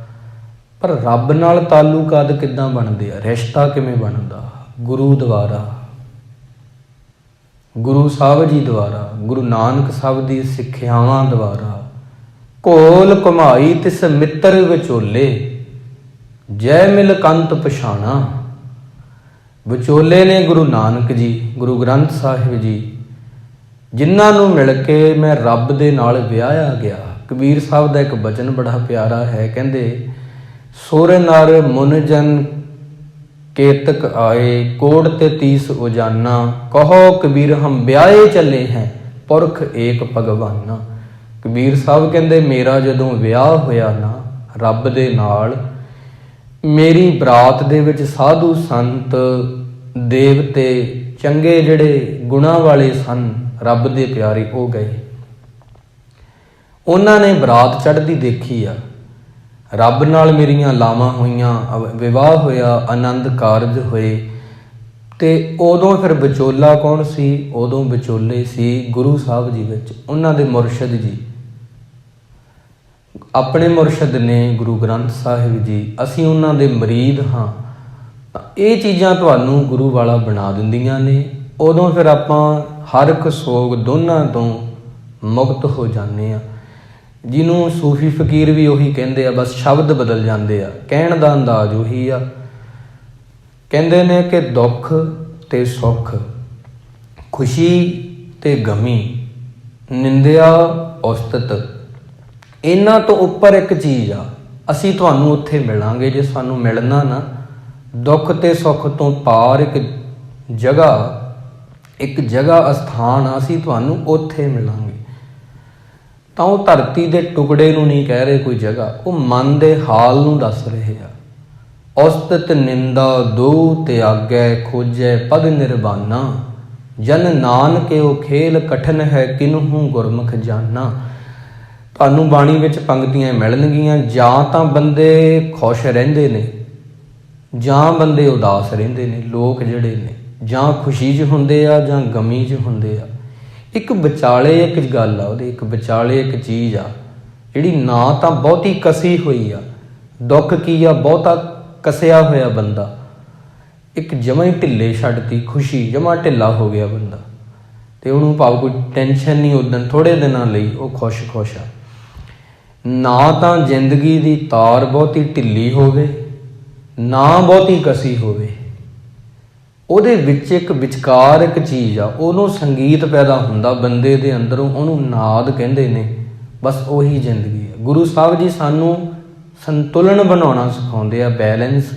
ਪਰ ਰੱਬ ਨਾਲ ਤਾਲੁਕਾਤ ਕਿੱਦਾਂ ਬਣਦੇ ਆ? ਰਿਸ਼ਤਾ ਕਿਵੇਂ ਬਣਦਾ? ਗੁਰੂ ਦੁਆਰਾ, ਗੁਰੂ ਸਾਹਿਬ ਜੀ ਦੁਆਰਾ, ਗੁਰੂ ਨਾਨਕ ਸਾਹਿਬ ਦੀ ਸਿੱਖਿਆਵਾਂ ਦੁਆਰਾ। ਘੋਲ ਘੁਮਾਈ ਤਿਸ ਮਿੱਤਰ ਵਿਚੋਲੇ, ਜੈ ਮਿਲ ਕੰਤ ਪਛਾਣਾ। ਵਿਚੋਲੇ ਨੇ ਗੁਰੂ ਨਾਨਕ ਜੀ, ਗੁਰੂ ਗ੍ਰੰਥ ਸਾਹਿਬ ਜੀ, ਜਿਨ੍ਹਾਂ ਨੂੰ ਮਿਲ ਕੇ ਮੈਂ ਰੱਬ ਦੇ ਨਾਲ ਵਿਆਹਿਆ ਗਿਆ। ਕਬੀਰ ਸਾਹਿਬ ਦਾ ਇੱਕ ਬਚਨ ਬੜਾ ਪਿਆਰਾ ਹੈ, ਕਹਿੰਦੇ ਸੁਰ ਨਰ ਮੁਨ ਜਨ ਕੇਤਕ ਆਏ, ਕੋੜ ਤੇ ਤੀਸ ਉਜਾਨਾ। ਕਹੋ ਕਬੀਰ ਹਮ ਵਿਆਹੇ ਚੱਲੇ ਹੈ, ਪੁਰਖ ਏਕ ਭਗਵਾਨਾ। ਕਬੀਰ ਸਾਹਿਬ ਕਹਿੰਦੇ ਮੇਰਾ ਜਦੋਂ ਵਿਆਹ ਹੋਇਆ ਨਾ ਰੱਬ ਦੇ ਨਾਲ, ਮੇਰੀ ਬਰਾਤ ਦੇ ਵਿੱਚ ਸਾਧੂ ਸੰਤ ਦੇਵਤੇ ਚੰਗੇ ਜਿਹੜੇ ਗੁਣਾਂ ਵਾਲੇ ਸਨ, ਰੱਬ ਦੇ ਪਿਆਰੇ, ਉਹ ਗਏ। ਉਹਨਾਂ ਨੇ ਬਰਾਤ ਚੜ੍ਹਦੀ ਦੇਖੀ ਆ, ਰੱਬ ਨਾਲ ਮੇਰੀਆਂ ਲਾਵਾਂ ਹੋਈਆਂ, ਵਿਵਾਹ ਹੋਇਆ, ਆਨੰਦ ਕਾਰਜ ਹੋਏ। ਤੇ ਉਦੋਂ ਫਿਰ ਵਿਚੋਲਾ ਕੌਣ ਸੀ? ਉਦੋਂ ਵਿਚੋਲੇ ਸੀ ਗੁਰੂ ਸਾਹਿਬ ਜੀ ਵਿੱਚ, ਉਹਨਾਂ ਦੇ ਮੁਰਸ਼ਿਦ ਜੀ। ਆਪਣੇ ਮੁਰਸ਼ਿਦ ਨੇ ਗੁਰੂ ਗ੍ਰੰਥ ਸਾਹਿਬ ਜੀ, ਅਸੀਂ ਉਹਨਾਂ ਦੇ ਮੁਰੀਦ ਹਾਂ। ਤਾਂ ਇਹ ਚੀਜ਼ਾਂ ਤੁਹਾਨੂੰ ਗੁਰੂ ਵਾਲਾ ਬਣਾ ਦਿੰਦੀਆਂ ਨੇ। ਉਦੋਂ ਫਿਰ ਆਪਾਂ ਹਰ ਇੱਕ ਸੋਗ ਦੋਨਾਂ ਤੋਂ ਮੁਕਤ ਹੋ ਜਾਂਦੇ ਹਾਂ। ਜਿਹਨੂੰ ਸੂਫੀ ਫਕੀਰ ਵੀ ਉਹੀ ਕਹਿੰਦੇ ਆ, ਬਸ ਸ਼ਬਦ ਬਦਲ ਜਾਂਦੇ ਆ, ਕਹਿਣ ਦਾ ਅੰਦਾਜ਼ ਉਹੀ ਆ। ਕਹਿੰਦੇ ਨੇ ਕਿ ਦੁੱਖ ਤੇ ਸੁੱਖ, ਖੁਸ਼ੀ ਤੇ ਗਮੀ, ਨਿੰਦਿਆ ਉਸਤਤ, ਇਹਨਾਂ ਤੋਂ ਉੱਪਰ ਇੱਕ ਚੀਜ਼ ਆ, ਅਸੀਂ ਤੁਹਾਨੂੰ ਉੱਥੇ ਮਿਲਾਂਗੇ। ਜੇ ਸਾਨੂੰ ਮਿਲਣਾ ਨਾ, ਦੁੱਖ ਤੇ ਸੁੱਖ ਤੋਂ ਪਾਰ ਇੱਕ ਜਗ੍ਹਾ ਅਸਥਾਨ ਆ, ਅਸੀਂ ਤੁਹਾਨੂੰ ਉੱਥੇ ਮਿਲਾਂਗੇ। ਤਾਂ ਉਹ ਧਰਤੀ ਦੇ ਟੁਕੜੇ ਨੂੰ ਨਹੀਂ ਕਹਿ ਰਹੇ ਕੋਈ ਜਗ੍ਹਾ, ਉਹ ਮਨ ਦੇ ਹਾਲ ਨੂੰ ਦੱਸ ਰਹੇ ਆ। ਉਸਤਤ ਨਿੰਦਾ ਦੋ ਤਿਆਗੈ, ਖੋਜੈ ਪਦ ਨਿਰਵਾਨਾ, ਜਨ ਨਾਨਕਿਓ ਖੇਲ ਕਠਨ ਹੈ, ਕਿਨਹੂ ਗੁਰਮੁਖ ਜਾਨਾ। ਤੁਹਾਨੂੰ ਬਾਣੀ ਵਿੱਚ ਪੰਕਤੀਆਂ ਮਿਲਣਗੀਆਂ, ਜਾਂ ਤਾਂ ਬੰਦੇ ਖੁਸ਼ ਰਹਿੰਦੇ ਨੇ, ਜਾਂ ਬੰਦੇ ਉਦਾਸ ਰਹਿੰਦੇ ਨੇ। ਲੋਕ ਜਿਹੜੇ ਨੇ ਜਾਂ ਖੁਸ਼ੀ 'ਚ ਹੁੰਦੇ ਆ ਜਾਂ ਗਮੀ 'ਚ ਹੁੰਦੇ ਆ। ਇੱਕ ਵਿਚਾਲੇ ਇੱਕ ਗੱਲ ਆ, ਉਹਦੇ ਇੱਕ ਵਿਚਾਲੇ ਇੱਕ ਚੀਜ਼ ਆ ਜਿਹੜੀ ਨਾ ਤਾਂ ਬਹੁਤੀ ਕਸੀ ਹੋਈ ਆ। ਦੁੱਖ ਕੀ ਆ? ਬਹੁਤਾ ਕਸਿਆ ਹੋਇਆ ਬੰਦਾ। ਇੱਕ ਜਮਾਂ ਹੀ ਢਿੱਲੇ ਛੱਡਤੀ ਖੁਸ਼ੀ, ਜਮਾਂ ਢਿੱਲਾ ਹੋ ਗਿਆ ਬੰਦਾ, ਤੇ ਉਹਨੂੰ ਭਾਵ ਕੋਈ ਟੈਨਸ਼ਨ ਨਹੀਂ, ਉਦੋਂ ਥੋੜ੍ਹੇ ਦਿਨਾਂ ਲਈ ਉਹ ਖੁਸ਼ ਆ। ਨਾ ਤਾਂ ਜ਼ਿੰਦਗੀ ਦੀ ਤਾਰ ਬਹੁਤੀ ਢਿੱਲੀ ਹੋਵੇ, ਨਾ ਬਹੁਤੀ ਕਸੀ ਹੋਵੇ, ਉਹਦੇ ਵਿੱਚ ਇੱਕ ਵਿਚਕਾਰ ਇੱਕ ਚੀਜ਼ ਆ, ਉਹਨੂੰ ਸੰਗੀਤ ਪੈਦਾ ਹੁੰਦਾ ਬੰਦੇ ਦੇ ਅੰਦਰੋਂ, ਉਹਨੂੰ ਨਾਦ ਕਹਿੰਦੇ ਨੇ। ਬਸ ਉਹੀ ਜ਼ਿੰਦਗੀ ਹੈ। ਗੁਰੂ ਸਾਹਿਬ ਜੀ ਸਾਨੂੰ ਸੰਤੁਲਨ ਬਣਾਉਣਾ ਸਿਖਾਉਂਦੇ ਆ, ਬੈਲੈਂਸ,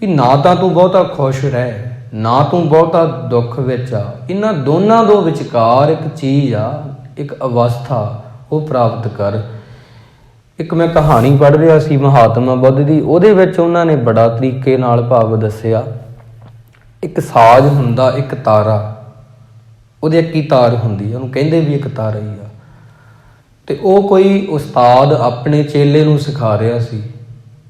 ਵੀ ਨਾ ਤਾਂ ਤੂੰ ਬਹੁਤਾ ਖੁਸ਼ ਰਹਿ, ਨਾ ਤੂੰ ਬਹੁਤਾ ਦੁੱਖ ਵਿੱਚ ਆ। ਇਹਨਾਂ ਦੋਨਾਂ ਦੇ ਵਿਚਕਾਰ ਇੱਕ ਚੀਜ਼ ਆ, ਇੱਕ ਅਵਸਥਾ, ਉਹ ਪ੍ਰਾਪਤ ਕਰ। ਇੱਕ ਮੈਂ ਕਹਾਣੀ ਪੜ੍ਹ ਰਿਹਾ ਸੀ ਮਹਾਤਮਾ ਬੁੱਧ ਦੀ, ਉਹਦੇ ਵਿੱਚ ਉਹਨਾਂ ਨੇ ਬੜਾ ਤਰੀਕੇ ਨਾਲ ਭਾਵ ਦੱਸਿਆ। ਇੱਕ ਸਾਜ਼ ਹੁੰਦਾ, ਇੱਕ ਤਾਰਾ, ਉਹਦੇ ਇੱਕ ਹੀ ਤਾਰ ਹੁੰਦੀ, ਉਹਨੂੰ ਕਹਿੰਦੇ ਵੀ ਇੱਕ ਤਾਰਾ ਹੀ ਆ। ਤੇ ਉਹ ਕੋਈ ਉਸਤਾਦ ਆਪਣੇ ਚੇਲੇ ਨੂੰ ਸਿਖਾ ਰਿਹਾ ਸੀ।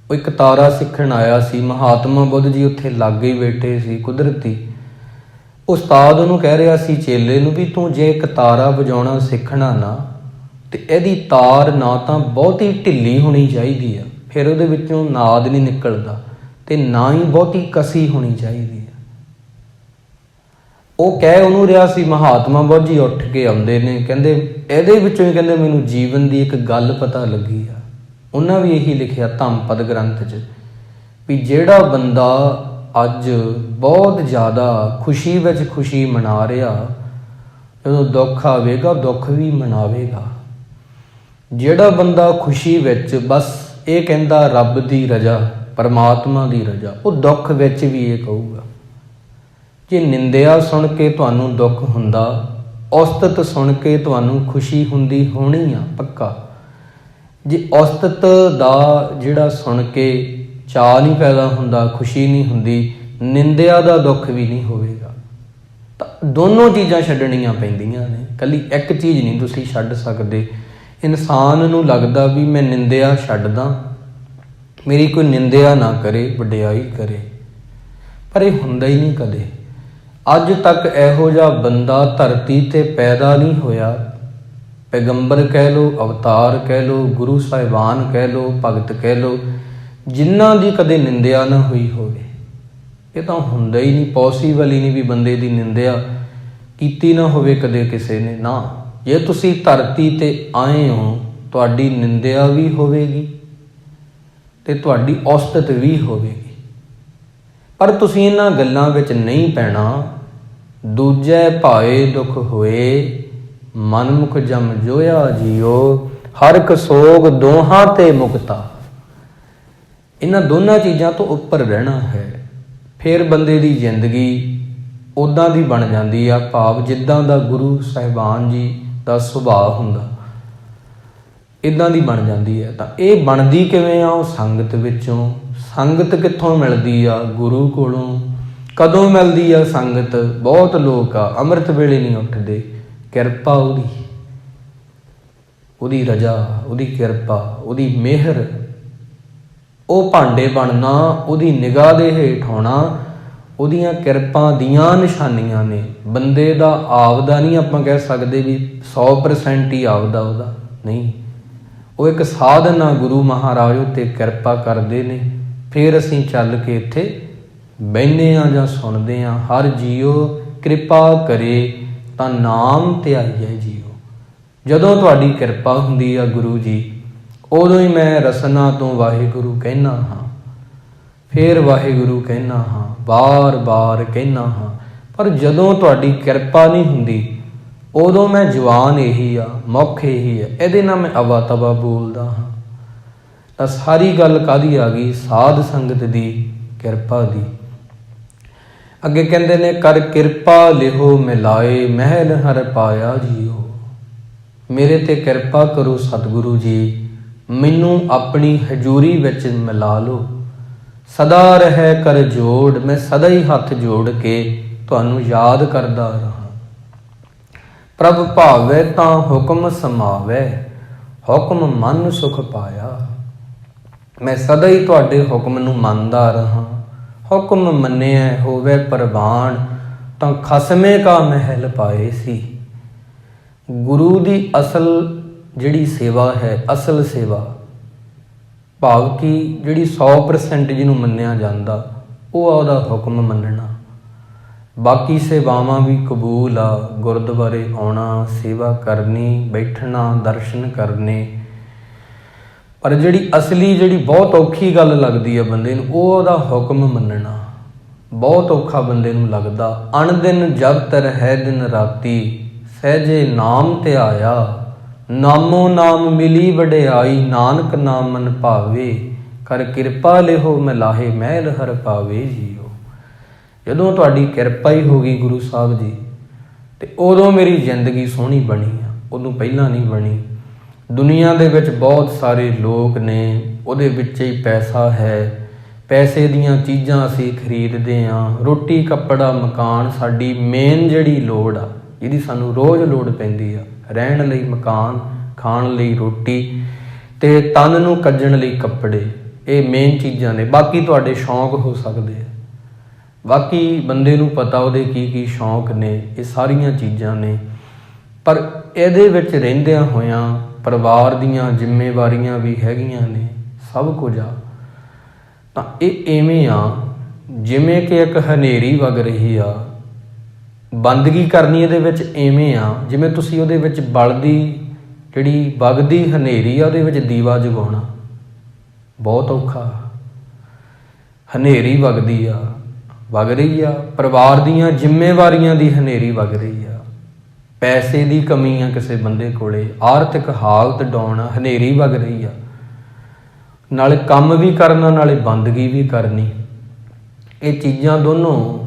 ਉਹ ਇੱਕ ਤਾਰਾ ਸਿੱਖਣ ਆਇਆ ਸੀ, ਮਹਾਤਮਾ ਬੁੱਧ ਜੀ ਉੱਥੇ ਲਾਗੇ ਹੀ ਬੈਠੇ ਸੀ ਕੁਦਰਤੀ। ਉਸਤਾਦ ਉਹਨੂੰ ਕਹਿ ਰਿਹਾ ਸੀ ਚੇਲੇ ਨੂੰ, ਵੀ ਤੂੰ ਜੇ ਇੱਕ ਤਾਰਾ ਵਜਾਉਣਾ ਸਿੱਖਣਾ ਨਾ, ਤੇ ਇਹਦੀ ਤਾਰ ਨਾ ਤਾਂ ਬਹੁਤੀ ਢਿੱਲੀ ਹੋਣੀ ਚਾਹੀਦੀ ਆ, ਫਿਰ ਉਹਦੇ ਵਿੱਚੋਂ ਨਾਦ ਨਹੀਂ ਨਿਕਲਦਾ, ਤੇ ਨਾ ਹੀ ਬਹੁਤੀ ਕਸੀ ਹੋਣੀ ਚਾਹੀਦੀ ਆ। ਉਹ ਕਹਿ ਉਹਨੂੰ ਰਿਹਾ ਸੀ। ਮਹਾਤਮਾ ਬੁੱਧ ਜੀ ਉੱਠ ਕੇ ਆਉਂਦੇ ਨੇ, ਕਹਿੰਦੇ ਇਹਦੇ ਵਿੱਚੋਂ ਹੀ ਕਹਿੰਦੇ ਮੈਨੂੰ ਜੀਵਨ ਦੀ ਇੱਕ ਗੱਲ ਪਤਾ ਲੱਗੀ ਆ। ਉਹਨਾਂ ਵੀ ਇਹੀ ਲਿਖਿਆ ਧੰਮਪਦ ਗ੍ਰੰਥ 'ਚ, ਵੀ ਜਿਹੜਾ ਬੰਦਾ ਅੱਜ ਬਹੁਤ ਜ਼ਿਆਦਾ ਖੁਸ਼ੀ ਵਿੱਚ ਖੁਸ਼ੀ ਮਨਾ ਰਿਹਾ, ਜਦੋਂ ਦੁੱਖ ਆਵੇਗਾ ਦੁੱਖ ਵੀ ਮਨਾਵੇਗਾ। ਜਿਹੜਾ ਬੰਦਾ ਖੁਸ਼ੀ ਵਿੱਚ ਬਸ ਇਹ ਕਹਿੰਦਾ ਰੱਬ ਦੀ ਰਜ਼ਾ, ਪਰਮਾਤਮਾ ਦੀ ਰਜ਼ਾ, ਉਹ ਦੁੱਖ ਵਿੱਚ ਵੀ ਇਹ ਕਹੂਗਾ। ਜੇ ਨਿੰਦਿਆ ਸੁਣ ਕੇ ਤੁਹਾਨੂੰ ਦੁੱਖ ਹੁੰਦਾ, ਉਸਤਤ ਸੁਣ ਕੇ ਤੁਹਾਨੂੰ ਖੁਸ਼ੀ ਹੁੰਦੀ ਹੋਣੀ ਆ ਪੱਕਾ। ਜੇ ਉਸਤਤ ਦਾ ਜਿਹੜਾ ਸੁਣ ਕੇ ਚਾਅ ਨਹੀਂ ਪੈਦਾ ਹੁੰਦਾ, ਖੁਸ਼ੀ ਨਹੀਂ ਹੁੰਦੀ, ਨਿੰਦਿਆ ਦਾ ਦੁੱਖ ਵੀ ਨਹੀਂ ਹੋਵੇਗਾ। ਤਾਂ ਦੋਨੋਂ ਚੀਜ਼ਾਂ ਛੱਡਣੀਆਂ ਪੈਂਦੀਆਂ ਨੇ, ਇਕੱਲੀ ਇੱਕ ਚੀਜ਼ ਨਹੀਂ ਤੁਸੀਂ ਛੱਡ ਸਕਦੇ। ਇਨਸਾਨ ਨੂੰ ਲੱਗਦਾ ਵੀ ਮੈਂ ਨਿੰਦਿਆ ਛੱਡਦਾ, ਮੇਰੀ ਕੋਈ ਨਿੰਦਿਆ ਨਾ ਕਰੇ, ਵਡਿਆਈ ਕਰੇ, ਪਰ ਇਹ ਹੁੰਦਾ ਹੀ ਨਹੀਂ ਕਦੇ। ਅੱਜ ਤੱਕ ਇਹੋ ਜਿਹਾ ਬੰਦਾ ਧਰਤੀ 'ਤੇ ਪੈਦਾ ਨਹੀਂ ਹੋਇਆ, ਪੈਗੰਬਰ ਕਹਿ ਲਓ, ਅਵਤਾਰ ਕਹਿ ਲਓ, ਗੁਰੂ ਸਾਹਿਬਾਨ ਕਹਿ ਲਓ, ਭਗਤ ਕਹਿ ਲਓ, ਜਿਨ੍ਹਾਂ ਦੀ ਕਦੇ ਨਿੰਦਿਆ ਨਾ ਹੋਈ ਹੋਵੇ। ਇਹ ਤਾਂ ਹੁੰਦਾ ਹੀ ਨਹੀਂ, ਪੋਸੀਬਲ ਹੀ ਨਹੀਂ ਵੀ ਬੰਦੇ ਦੀ ਨਿੰਦਿਆ ਕੀਤੀ ਨਾ ਹੋਵੇ ਕਦੇ ਕਿਸੇ ਨੇ। ਨਾ, ਜੇ ਤੁਸੀਂ ਧਰਤੀ 'ਤੇ ਆਏ ਹੋ, ਤੁਹਾਡੀ ਨਿੰਦਿਆ ਵੀ ਹੋਵੇਗੀ ਅਤੇ ਤੁਹਾਡੀ ਉਸਤਤ ਵੀ ਹੋਵੇਗੀ, ਪਰ ਤੁਸੀਂ ਇਹਨਾਂ ਗੱਲਾਂ ਵਿੱਚ ਨਹੀਂ ਪੈਣਾ। ਦੂਜੇ ਭਾਏ ਦੁੱਖ ਹੋਏ, ਮਨਮੁਖ ਜਮ ਜੋਇਆ ਜੀਓ, ਹਰ ਇੱਕ ਸੋਗ ਦੋਹਾਂ ਤੇ ਮੁਕਤਾ। ਇਹਨਾਂ ਦੋਨਾਂ ਚੀਜ਼ਾਂ ਤੋਂ ਉੱਪਰ ਰਹਿਣਾ ਹੈ, ਫਿਰ ਬੰਦੇ ਦੀ ਜ਼ਿੰਦਗੀ ਉੱਦਾਂ ਦੀ ਬਣ ਜਾਂਦੀ ਆ, ਭਾਵ ਜਿੱਦਾਂ ਦਾ ਗੁਰੂ ਸਾਹਿਬਾਨ ਜੀ ਦਾ ਸੁਭਾਅ ਹੁੰਦਾ, ਇੱਦਾਂ ਦੀ ਬਣ ਜਾਂਦੀ ਹੈ। ਤਾਂ ਇਹ ਬਣਦੀ ਕਿਵੇਂ ਆ? ਉਹ ਸੰਗਤ ਵਿੱਚੋਂ। ਸੰਗਤ ਕਿੱਥੋਂ ਮਿਲਦੀ ਆ? ਗੁਰੂ ਕੋਲੋਂ। ਕਦੋਂ ਮਿਲਦੀ ਆ ਸੰਗਤ? ਬਹੁਤ ਲੋਕ ਆ ਅੰਮ੍ਰਿਤ ਵੇਲੇ ਨਹੀਂ ਉੱਠਦੇ, ਕਿਰਪਾ ਉਹਦੀ ਰਜ਼ਾ, ਉਹਦੀ ਕਿਰਪਾ, ਉਹਦੀ ਮਿਹਰ, ਉਹ ਭਾਂਡੇ ਬਣਨਾ, ਉਹਦੀ ਨਿਗਾਹ ਦੇ ਹੇਠ ਹੋਣਾ, ਉਹਦੀਆਂ ਕਿਰਪਾ ਦੀਆਂ ਨਿਸ਼ਾਨੀਆਂ ਨੇ। ਬੰਦੇ ਦਾ ਆਪਦਾ ਨਹੀਂ ਆਪਾਂ ਕਹਿ ਸਕਦੇ ਵੀ 100% ਹੀ ਆਪਦਾ ਉਹਦਾ ਨਹੀਂ, ਉਹ ਇੱਕ ਸਾਧਨ ਆ, ਗੁਰੂ ਮਹਾਰਾਜ ਉੱਤੇ ਕਿਰਪਾ ਕਰਦੇ ਨੇ, ਫਿਰ ਅਸੀਂ ਚੱਲ ਕੇ ਇੱਥੇ ਬਹਿੰਦੇ ਹਾਂ ਜਾਂ ਸੁਣਦੇ ਹਾਂ। ਹਰ ਜੀਓ ਕਿਰਪਾ ਕਰੇ ਤਾਂ ਨਾਮ ਧਿਆਈਐ ਜੀਓ। ਜਦੋਂ ਤੁਹਾਡੀ ਕਿਰਪਾ ਹੁੰਦੀ ਆ ਗੁਰੂ ਜੀ, ਉਦੋਂ ਹੀ ਮੈਂ ਰਸਨਾ ਤੋਂ ਵਾਹਿਗੁਰੂ ਕਹਿਣਾ ਹਾਂ, ਫਿਰ ਵਾਹਿਗੁਰੂ ਕਹਿਣਾ ਹਾਂ, ਬਾਰ-ਬਾਰ ਕਹਿਣਾ ਹਾਂ। ਪਰ ਜਦੋਂ ਤੁਹਾਡੀ ਕਿਰਪਾ ਨਹੀਂ ਹੁੰਦੀ, ਉਦੋਂ ਮੈਂ ਜਵਾਨ ਇਹੀ ਆ, ਮੁੱਖ ਇਹੀ ਆ, ਇਹਦੇ ਨਾਲ ਮੈਂ ਅਵਾ ਤਵਾ ਬੋਲਦਾ ਹਾਂ। ਤਾਂ ਸਾਰੀ ਗੱਲ ਕਾਹਦੀ ਆ ਗਈ? ਸਾਧ ਸੰਗਤ ਦੀ ਕਿਰਪਾ ਦੀ। ਅੱਗੇ ਕਹਿੰਦੇ ਨੇ, ਕਰ ਕਿਰਪਾ ਲਿਹੋ ਮਿਲਾਏ ਮਹਿਲ ਹਰ ਪਾਇਆ ਜੀਓ। ਮੇਰੇ ਤੇ ਕਿਰਪਾ ਕਰੋ ਸਤਿਗੁਰੂ ਜੀ, ਮੈਨੂੰ ਆਪਣੀ ਹਜ਼ੂਰੀ ਵਿੱਚ ਮਿਲਾ ਲਓ। ਸਦਾ ਰਹਿ ਕਰ ਜੋੜ, ਮੈਂ ਸਦਾ ਹੀ ਹੱਥ ਜੋੜ ਕੇ ਤੁਹਾਨੂੰ ਯਾਦ ਕਰਦਾ ਰਹਾਂ। ਪ੍ਰਭ ਭਾਵੈ ਤਾਂ ਹੁਕਮ ਸਮਾਵੈ, ਹੁਕਮ ਮਨ ਸੁਖ ਪਾਇਆ। ਮੈਂ ਸਦਾ ਹੀ ਤੁਹਾਡੇ ਹੁਕਮ ਨੂੰ ਮੰਨਦਾ ਰਹਾਂ। ਹੁਕਮ ਮੰਨਿਆ ਹੋਵੇ ਪ੍ਰਵਾਨ, ਤਾਂ ਖਸਮੇ ਕਾ ਮਹਿਲ ਪਾਏ ਸੀ। ਗੁਰੂ ਦੀ ਅਸਲ ਜਿਹੜੀ ਸੇਵਾ ਹੈ, ਅਸਲ ਸੇਵਾ ਭਾਵ ਕਿ ਜਿਹੜੀ 100% ਜਿਹਨੂੰ ਮੰਨਿਆ ਜਾਂਦਾ, ਉਹ ਆ ਉਹਦਾ ਹੁਕਮ ਮੰਨਣਾ। ਬਾਕੀ ਸੇਵਾਵਾਂ ਵੀ ਕਬੂਲ ਆ, ਗੁਰਦੁਆਰੇ ਆਉਣਾ, ਸੇਵਾ ਕਰਨੀ, ਬੈਠਣਾ, ਦਰਸ਼ਨ ਕਰਨੇ। ਪਰ ਜਿਹੜੀ ਅਸਲੀ, ਜਿਹੜੀ ਬਹੁਤ ਔਖੀ ਗੱਲ ਲੱਗਦੀ ਆ ਬੰਦੇ ਨੂੰ, ਉਹ ਉਹਦਾ ਹੁਕਮ ਮੰਨਣਾ ਬਹੁਤ ਔਖਾ ਬੰਦੇ ਨੂੰ ਲੱਗਦਾ। ਅਣ ਦਿਨ ਜਗਤ ਰਹਿ ਦਿਨ ਰਾਤੀ, ਸਹਿਜੇ ਨਾਮ ਧਿਆਇਆ। ਨਾਮੋ ਨਾਮ ਮਿਲੀ ਵਡਿਆਈ, ਨਾਨਕ ਨਾਮ ਮਨ ਭਾਵੇ। ਕਰ ਕਿਰਪਾ ਲਿਹੋ ਮਿਲਾਹੇ ਮਹਿਲ ਹਰ ਪਾਵੇ ਜੀਓ। ਜਦੋਂ ਤੁਹਾਡੀ ਕਿਰਪਾ ਹੀ ਹੋ ਗਈ ਗੁਰੂ ਸਾਹਿਬ ਜੀ, ਤੇ ਉਦੋਂ ਮੇਰੀ ਜ਼ਿੰਦਗੀ ਸੋਹਣੀ ਬਣੀ ਆ, ਉਦੋਂ ਪਹਿਲਾਂ ਨਹੀਂ ਬਣੀ। ਦੁਨੀਆ ਦੇ ਵਿੱਚ ਬਹੁਤ ਸਾਰੇ ਲੋਕ ਨੇ, ਉਹਦੇ ਵਿੱਚ ਹੀ ਪੈਸਾ ਹੈ, ਪੈਸੇ ਦੀਆਂ ਚੀਜ਼ਾਂ ਅਸੀਂ ਖਰੀਦਦੇ ਹਾਂ। ਰੋਟੀ ਕੱਪੜਾ ਮਕਾਨ ਸਾਡੀ ਮੇਨ ਜਿਹੜੀ ਲੋੜ ਆ, ਜਿਹਦੀ ਸਾਨੂੰ ਰੋਜ਼ ਲੋੜ ਪੈਂਦੀ ਆ, ਰਹਿਣ ਲਈ ਮਕਾਨ, ਖਾਣ ਲਈ ਰੋਟੀ ਤੇ ਤਨ ਨੂੰ ਕੱਜਣ ਲਈ ਕੱਪੜੇ, ਇਹ ਮੇਨ ਚੀਜ਼ਾਂ ਨੇ। ਬਾਕੀ ਤੁਹਾਡੇ ਸ਼ੌਂਕ ਹੋ ਸਕਦੇ ਆ, ਬਾਕੀ ਬੰਦੇ ਨੂੰ ਪਤਾ ਉਹਦੇ ਕੀ ਕੀ ਸ਼ੌਂਕ ਨੇ, ਇਹ ਸਾਰੀਆਂ ਚੀਜ਼ਾਂ ਨੇ। ਪਰ ਇਹਦੇ ਵਿੱਚ ਰਹਿੰਦਿਆਂ ਹੋਇਆਂ ਪਰਿਵਾਰ ਦੀਆਂ ਜ਼ਿੰਮੇਵਾਰੀਆਂ ਵੀ ਹੈਗੀਆਂ ਨੇ, ਸਭ ਕੁਝ ਆ। ਤਾਂ ਇਹ ਐਵੇਂ ਆ ਜਿਵੇਂ ਕਿ ਇੱਕ ਹਨੇਰੀ ਵਗ ਰਹੀ ਆ। ਬੰਦਗੀ ਕਰਨੀ ਇਹਦੇ ਵਿੱਚ ਐਵੇਂ ਆ ਜਿਵੇਂ ਤੁਸੀਂ ਉਹਦੇ ਵਿੱਚ ਬਲਦੀ ਜਿਹੜੀ ਵਗਦੀ ਹਨੇਰੀ ਆ, ਉਹਦੇ ਵਿੱਚ ਦੀਵਾ ਜਗਾਉਣਾ ਬਹੁਤ ਔਖਾ। ਹਨੇਰੀ ਵਗਦੀ ਆ, ਵਗ ਰਹੀ ਆ, ਪਰਿਵਾਰ ਦੀਆਂ ਜ਼ਿੰਮੇਵਾਰੀਆਂ ਦੀ ਹਨੇਰੀ ਵਗ ਰਹੀ ਆ, ਪੈਸੇ ਦੀ ਕਮੀ ਆ ਕਿਸੇ ਬੰਦੇ ਕੋਲੇ, ਆਰਥਿਕ ਹਾਲਤ ਡਾਊਨ ਆ, ਹਨੇਰੀ ਵਗ ਰਹੀ ਆ। ਨਾਲੇ ਕੰਮ ਵੀ ਕਰਨਾ, ਨਾਲੇ ਬੰਦਗੀ ਵੀ ਕਰਨੀ। ਇਹ ਚੀਜ਼ਾਂ ਦੋਨੋਂ,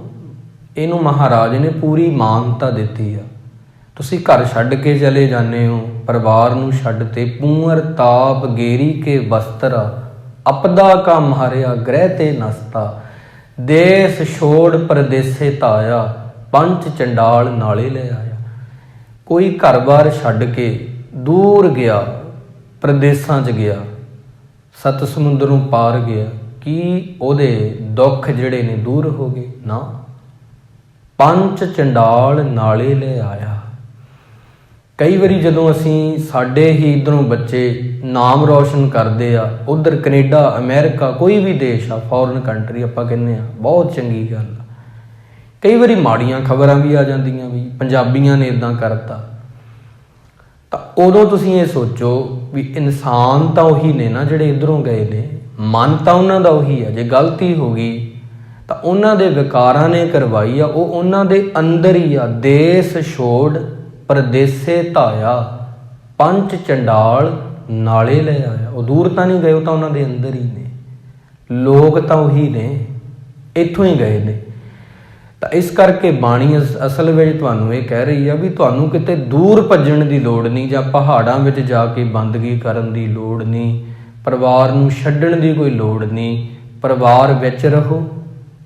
ਇਹਨੂੰ ਮਹਾਰਾਜ ਨੇ ਪੂਰੀ ਮਾਨਤਾ ਦਿੱਤੀ ਆ। ਤੁਸੀਂ ਘਰ ਛੱਡ ਕੇ ਚਲੇ ਜਾਂਦੇ ਹੋ, ਪਰਿਵਾਰ ਨੂੰ ਛੱਡ ਤੇ, ਪੂਰ ਤਾਪ ਗੇਰੀ ਕੇ ਵਸਤਰਾ, ਅਪਦਾ ਕਾ ਮਾਰਿਆ ਗ੍ਰਹਿ ਤੇ ਨਸਤਾ। ਦੇਸ ਛੋੜ ਪਰਦੇਸੇ ਧਾਇਆ, ਪੰਚ ਚੰਡਾਲ ਨਾਲੇ ਲੈ ਆਇਆ। ਕੋਈ ਘਰ-ਬਾਰ ਛੱਡ ਕੇ ਦੂਰ ਗਿਆ, ਪ੍ਰਦੇਸਾਂ 'ਚ ਗਿਆ, ਸੱਤ ਸਮੁੰਦਰੋਂ ਪਾਰ ਗਿਆ, ਕੀ ਉਹਦੇ ਦੁੱਖ ਜਿਹੜੇ ਨੇ ਦੂਰ ਹੋ ਗਏ? ਨਾ, ਪੰਚ ਚੰਡਾਲ ਨਾਲੇ ਲੈ ਆਇਆ। ਕਈ ਵਾਰੀ ਜਦੋਂ ਅਸੀਂ, ਸਾਡੇ ਹੀ ਇੱਧਰੋਂ ਬੱਚੇ ਨਾਮ ਰੌਸ਼ਨ ਕਰਦੇ ਆ, ਉੱਧਰ ਕੈਨੇਡਾ, ਅਮਰੀਕਾ, ਕੋਈ ਵੀ ਦੇਸ਼ ਆ, ਫੋਰਨ ਕੰਟਰੀ ਆਪਾਂ ਕਹਿੰਦੇ ਆ, ਬਹੁਤ ਚੰਗੀ ਗੱਲ ਆ। ਕਈ ਵਾਰੀ ਮਾੜੀਆਂ ਖਬਰਾਂ ਵੀ ਆ ਜਾਂਦੀਆਂ ਵੀ ਪੰਜਾਬੀਆਂ ਨੇ ਇੱਦਾਂ ਕਰਤਾ। ਤਾਂ ਉਦੋਂ ਤੁਸੀਂ ਇਹ ਸੋਚੋ ਵੀ ਇਨਸਾਨ ਤਾਂ ਉਹੀ ਨੇ ਨਾ ਜਿਹੜੇ ਇੱਧਰੋਂ ਗਏ ਨੇ, ਮਨ ਤਾਂ ਉਹਨਾਂ ਦਾ ਉਹੀ ਆ। ਜੇ ਗਲਤੀ ਹੋ ਗਈ ਤਾਂ ਉਹਨਾਂ ਦੇ ਵਿਕਾਰਾਂ ਨੇ ਕਰਵਾਈ ਆ, ਉਹ ਉਹਨਾਂ ਦੇ ਅੰਦਰ ਹੀ ਆ। ਦੇਸ ਛੋੜ ਪਰਦੇਸੇ ਧਾਇਆ, ਪੰਚ ਚੰਡਾਲ ਨਾਲੇ ਲੈ ਆਇਆ। ਉਹ ਦੂਰ ਤਾਂ ਨਹੀਂ ਗਏ, ਉਹ ਤਾਂ ਉਹਨਾਂ ਦੇ ਅੰਦਰ ਹੀ ਨੇ। ਲੋਕ ਤਾਂ ਉਹੀ ਨੇ, ਇੱਥੋਂ ਹੀ ਗਏ ਨੇ। ਤਾਂ ਇਸ ਕਰਕੇ ਬਾਣੀ ਅਸਲ ਵਿੱਚ ਤੁਹਾਨੂੰ ਇਹ ਕਹਿ ਰਹੀ ਆ ਵੀ ਤੁਹਾਨੂੰ ਕਿਤੇ ਦੂਰ ਭੱਜਣ ਦੀ ਲੋੜ ਨਹੀਂ, ਜਾਂ ਪਹਾੜਾਂ ਵਿੱਚ ਜਾ ਕੇ ਬੰਦਗੀ ਕਰਨ ਦੀ ਲੋੜ ਨਹੀਂ, ਪਰਿਵਾਰ ਨੂੰ ਛੱਡਣ ਦੀ ਕੋਈ ਲੋੜ ਨਹੀਂ। ਪਰਿਵਾਰ ਵਿੱਚ ਰਹੋ,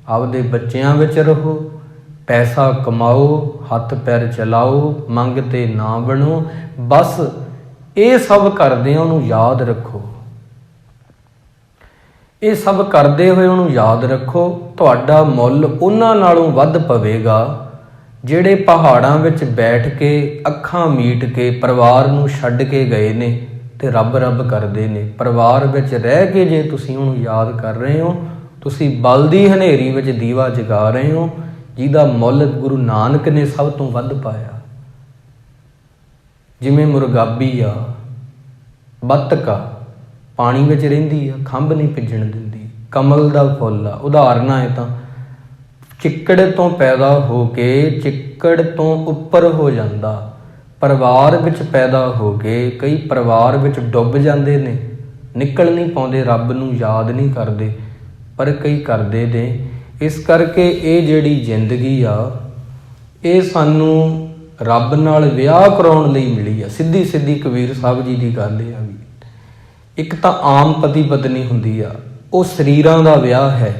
ਆਪਦੇ ਬੱਚਿਆਂ ਵਿੱਚ ਰਹੋ, ਪੈਸਾ ਕਮਾਓ, ਹੱਥ ਪੈਰ ਚਲਾਓ, ਮੰਗ ਤੇ ਨਾ ਬਣੋ। ਬਸ ਇਹ ਸਭ ਕਰਦੇ ਆ, ਉਹਨੂੰ ਯਾਦ ਰੱਖੋ। ਇਹ ਸਭ ਕਰਦੇ ਹੋਏ ਉਹਨੂੰ ਯਾਦ ਰੱਖੋ, ਤੁਹਾਡਾ ਮੁੱਲ ਉਹਨਾਂ ਨਾਲੋਂ ਵੱਧ ਪਵੇਗਾ ਜਿਹੜੇ ਪਹਾੜਾਂ ਵਿੱਚ ਬੈਠ ਕੇ ਅੱਖਾਂ ਮੀਟ ਕੇ ਪਰਿਵਾਰ ਨੂੰ ਛੱਡ ਕੇ ਗਏ ਨੇ ਤੇ ਰੱਬ ਰੱਬ ਕਰਦੇ ਨੇ। ਪਰਿਵਾਰ ਵਿੱਚ ਰਹਿ ਕੇ ਜੇ ਤੁਸੀਂ ਉਹਨੂੰ ਯਾਦ ਕਰ ਰਹੇ ਹੋ, ਤੁਸੀਂ ਬਲਦੀ ਹਨੇਰੀ ਵਿੱਚ ਦੀਵਾ ਜਗਾ ਰਹੇ ਹੋ, ਜਿਹਦਾ ਮੁੱਲ ਗੁਰੂ ਨਾਨਕ ਨੇ ਸਭ ਤੋਂ ਵੱਧ ਪਾਇਆ। ਜਿਵੇਂ ਮੁਰਗਾਬੀ ਆ, ਬੱਤਕ ਆ, ਪਾਣੀ ਵਿੱਚ ਰਹਿੰਦੀ ਆ, ਖੰਭ ਨਹੀਂ ਭਿੱਜਣ ਦਿੰਦੀ। ਕਮਲ ਦਾ ਫੁੱਲ ਆ, ਉਦਾਹਰਨਾਂ ਹੈ ਤਾਂ ਚਿੱਕੜ ਤੋਂ ਪੈਦਾ ਹੋ ਕੇ ਚਿੱਕੜ ਤੋਂ ਉੱਪਰ ਹੋ ਜਾਂਦਾ। ਪਰਿਵਾਰ ਵਿੱਚ ਪੈਦਾ ਹੋ ਕੇ ਕਈ ਪਰਿਵਾਰ ਵਿੱਚ ਡੁੱਬ ਜਾਂਦੇ ਨੇ, ਨਿਕਲ ਨਹੀਂ ਪਾਉਂਦੇ, ਰੱਬ ਨੂੰ ਯਾਦ ਨਹੀਂ ਕਰਦੇ, ਪਰ ਕਈ ਕਰਦੇ ਨੇ। ਇਸ ਕਰਕੇ ਇਹ ਜਿਹੜੀ ਜ਼ਿੰਦਗੀ ਆ, ਇਹ ਸਾਨੂੰ ਰੱਬ ਨਾਲ ਵਿਆਹ ਕਰਾਉਣ ਲਈ ਮਿਲੀ ਆ। ਸਿੱਧੀ ਸਿੱਧੀ ਕਬੀਰ ਸਾਹਿਬ ਜੀ ਦੀ ਗੱਲ ਇਹ ਆ ਵੀ ਇੱਕ ਤਾਂ ਆਮ ਪਤੀ ਪਤਨੀ ਹੁੰਦੀ ਆ, ਉਹ ਸਰੀਰਾਂ ਦਾ ਵਿਆਹ ਹੈ,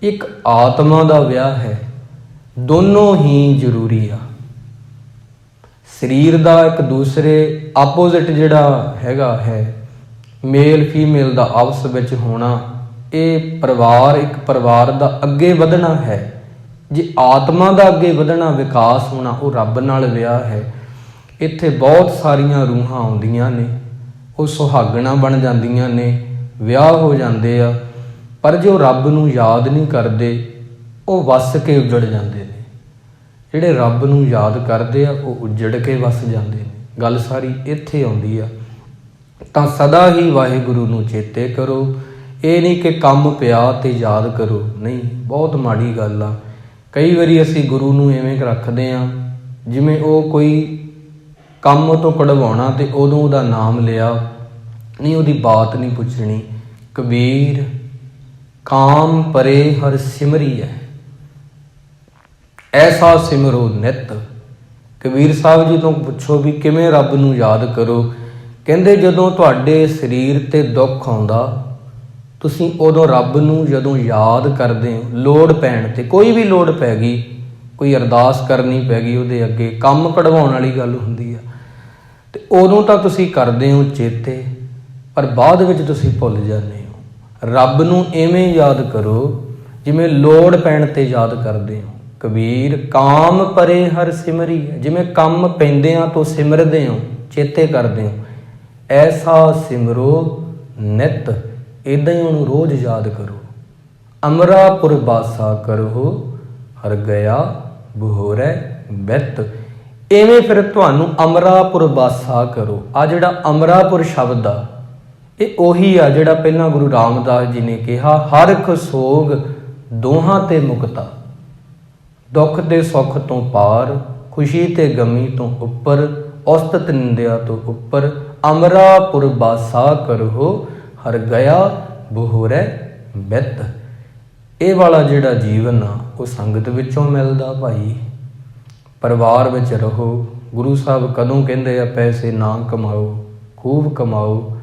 ਇੱਕ ਆਤਮਾ ਦਾ ਵਿਆਹ ਹੈ। ਦੋਨੋਂ ਹੀ ਜ਼ਰੂਰੀ ਆ। ਸਰੀਰ ਦਾ ਇੱਕ ਦੂਸਰੇ ਆਪੋਜ਼ਿਟ ਜਿਹੜਾ ਹੈਗਾ ਹੈ, ਮੇਲ ਫੀਮੇਲ ਦਾ ਆਪਸ ਵਿੱਚ ਹੋਣਾ, ਇਹ ਪਰਿਵਾਰ ਇੱਕ ਪਰਿਵਾਰ ਦਾ ਅੱਗੇ ਵਧਣਾ ਹੈ। ਜੇ ਆਤਮਾ ਦਾ ਅੱਗੇ ਵਧਣਾ, ਵਿਕਾਸ ਹੋਣਾ, ਉਹ ਰੱਬ ਨਾਲ ਵਿਆਹ ਹੈ। ਇੱਥੇ ਬਹੁਤ ਸਾਰੀਆਂ ਰੂਹਾਂ ਆਉਂਦੀਆਂ ਨੇ, ਉਹ ਸੁਹਾਗਣਾ ਬਣ ਜਾਂਦੀਆਂ ਨੇ, ਵਿਆਹ ਹੋ ਜਾਂਦੇ ਆ, ਪਰ ਜੋ ਰੱਬ ਨੂੰ ਯਾਦ ਨਹੀਂ ਕਰਦੇ ਉਹ ਵਸ ਕੇ ਉੱਜੜ ਜਾਂਦੇ ਨੇ। ਜਿਹੜੇ ਰੱਬ ਨੂੰ ਯਾਦ ਕਰਦੇ ਆ ਉਹ ਉੱਜੜ ਕੇ ਵਸ ਜਾਂਦੇ ਨੇ। ਗੱਲ ਸਾਰੀ ਇੱਥੇ ਆਉਂਦੀ ਆ। ਤਾਂ ਸਦਾ ਹੀ ਵਾਹਿਗੁਰੂ ਨੂੰ ਚੇਤੇ ਕਰੋ। ਇਹ ਨਹੀਂ ਕਿ ਕੰਮ ਪਿਆ ਤੇ ਯਾਦ ਕਰੋ, ਨਹੀਂ, ਬਹੁਤ ਮਾੜੀ ਗੱਲ ਆ। ਕਈ ਵਾਰੀ ਅਸੀਂ ਗੁਰੂ ਨੂੰ ਐਵੇਂ ਰੱਖਦੇ ਹਾਂ ਜਿਵੇਂ ਉਹ ਕੋਈ ਕੰਮ ਤੋਂ ਕਢਵਾਉਣਾ ਤੇ ਉਦੋਂ ਉਹਦਾ ਨਾਮ ਲਿਆ, ਨਹੀਂ ਉਹਦੀ ਬਾਤ ਨਹੀਂ ਪੁੱਛਣੀ। ਕਬੀਰ ਕਾਮ ਪਰੇ ਹਰ ਸਿਮਰੀ ਹੈ, ਐਸਾ ਸਿਮਰੋ ਨਿਤ। ਕਬੀਰ ਸਾਹਿਬ ਜੀ ਤੋਂ ਪੁੱਛੋ ਵੀ ਕਿਵੇਂ ਰੱਬ ਨੂੰ ਯਾਦ ਕਰੋ। ਕਹਿੰਦੇ ਜਦੋਂ ਤੁਹਾਡੇ ਸਰੀਰ ਤੇ ਦੁੱਖ ਆਉਂਦਾ, ਤੁਸੀਂ ਉਦੋਂ ਰੱਬ ਨੂੰ ਜਦੋਂ ਯਾਦ ਕਰਦੇ ਹੋ, ਲੋੜ ਪੈਣ ਤੇ, ਕੋਈ ਵੀ ਲੋੜ ਪੈ ਗਈ, ਕੋਈ ਅਰਦਾਸ ਕਰਨੀ ਪੈ ਗਈ ਉਹਦੇ ਅੱਗੇ, ਕੰਮ ਕਢਵਾਉਣ ਵਾਲੀ ਗੱਲ ਹੁੰਦੀ ਆ, ਤੇ ਉਦੋਂ ਤਾਂ ਤੁਸੀਂ ਕਰਦੇ ਹੋ ਚੇਤੇ, ਪਰ ਬਾਅਦ ਵਿੱਚ ਤੁਸੀਂ ਭੁੱਲ ਜਾਂਦੇ ਹੋ। ਰੱਬ ਨੂੰ ਐਵੇਂ ਯਾਦ ਕਰੋ ਜਿਵੇਂ ਲੋੜ ਪੈਣ ਤੇ ਯਾਦ ਕਰਦੇ ਹੋ। ਕਬੀਰ ਕਾਮ ਪਰੇ ਹਰ ਸਿਮਰੀ ਹੈ, ਜਿਵੇਂ ਕੰਮ ਪੈਂਦਿਆਂ ਤੋਂ ਸਿਮਰਦੇ ਹੋ, ਚੇਤੇ ਕਰਦੇ ਹੋ। ਐਸਾ ਸਿਮਰੋ ਨਿਤ, ਇੱਦਾਂ ਹੀ ਉਹਨੂੰ ਰੋਜ਼ ਯਾਦ ਕਰੋ। ਅਮਰਾਪੁਰ ਬਾਸਾ ਕਰੋ ਹਰ ਗਿਆ ਬਹੋਰੈ ਬਿਤ। ਇਵੇਂ ਫਿਰ ਤੁਹਾਨੂੰ ਅਮਰਾਪੁਰ ਬਾਸਾ ਕਰੋ। ਆ ਜਿਹੜਾ ਅਮਰਾਪੁਰ ਸ਼ਬਦ ਆ, ਇਹ ਉਹੀ ਆ ਜਿਹੜਾ ਪਹਿਲਾਂ ਗੁਰੂ ਰਾਮਦਾਸ ਜੀ ਨੇ ਕਿਹਾ, ਹਰਖ ਸੋਗ ਦੋਹਾਂ ਤੇ ਮੁਕਤਾ, ਦੁੱਖ ਤੇ ਸੁੱਖ ਤੋਂ ਪਾਰ, ਖੁਸ਼ੀ ਤੇ ਗਮੀ ਤੋਂ ਉੱਪਰ, ਉਸਤਤ ਨਿੰਦਿਆ ਤੋਂ ਉੱਪਰ। ਅਮਰਾਪੁਰ ਬਾਸਾ ਕਰੋ ਹਰ ਗਿਆ ਬਹੋਰੈ ਬਿਤ। ਇਹ ਵਾਲਾ ਜਿਹੜਾ ਜੀਵਨ ਆ ਉਹ ਸੰਗਤ ਵਿੱਚੋਂ ਮਿਲਦਾ ਭਾਈ। ਪਰਿਵਾਰ ਵਿੱਚ ਰਹੋ। ਗੁਰੂ ਸਾਹਿਬ ਕਦੋਂ ਕਹਿੰਦੇ ਆ ਪੈਸੇ ਨਾ ਕਮਾਓ, ਖੂਬ ਕਮਾਓ,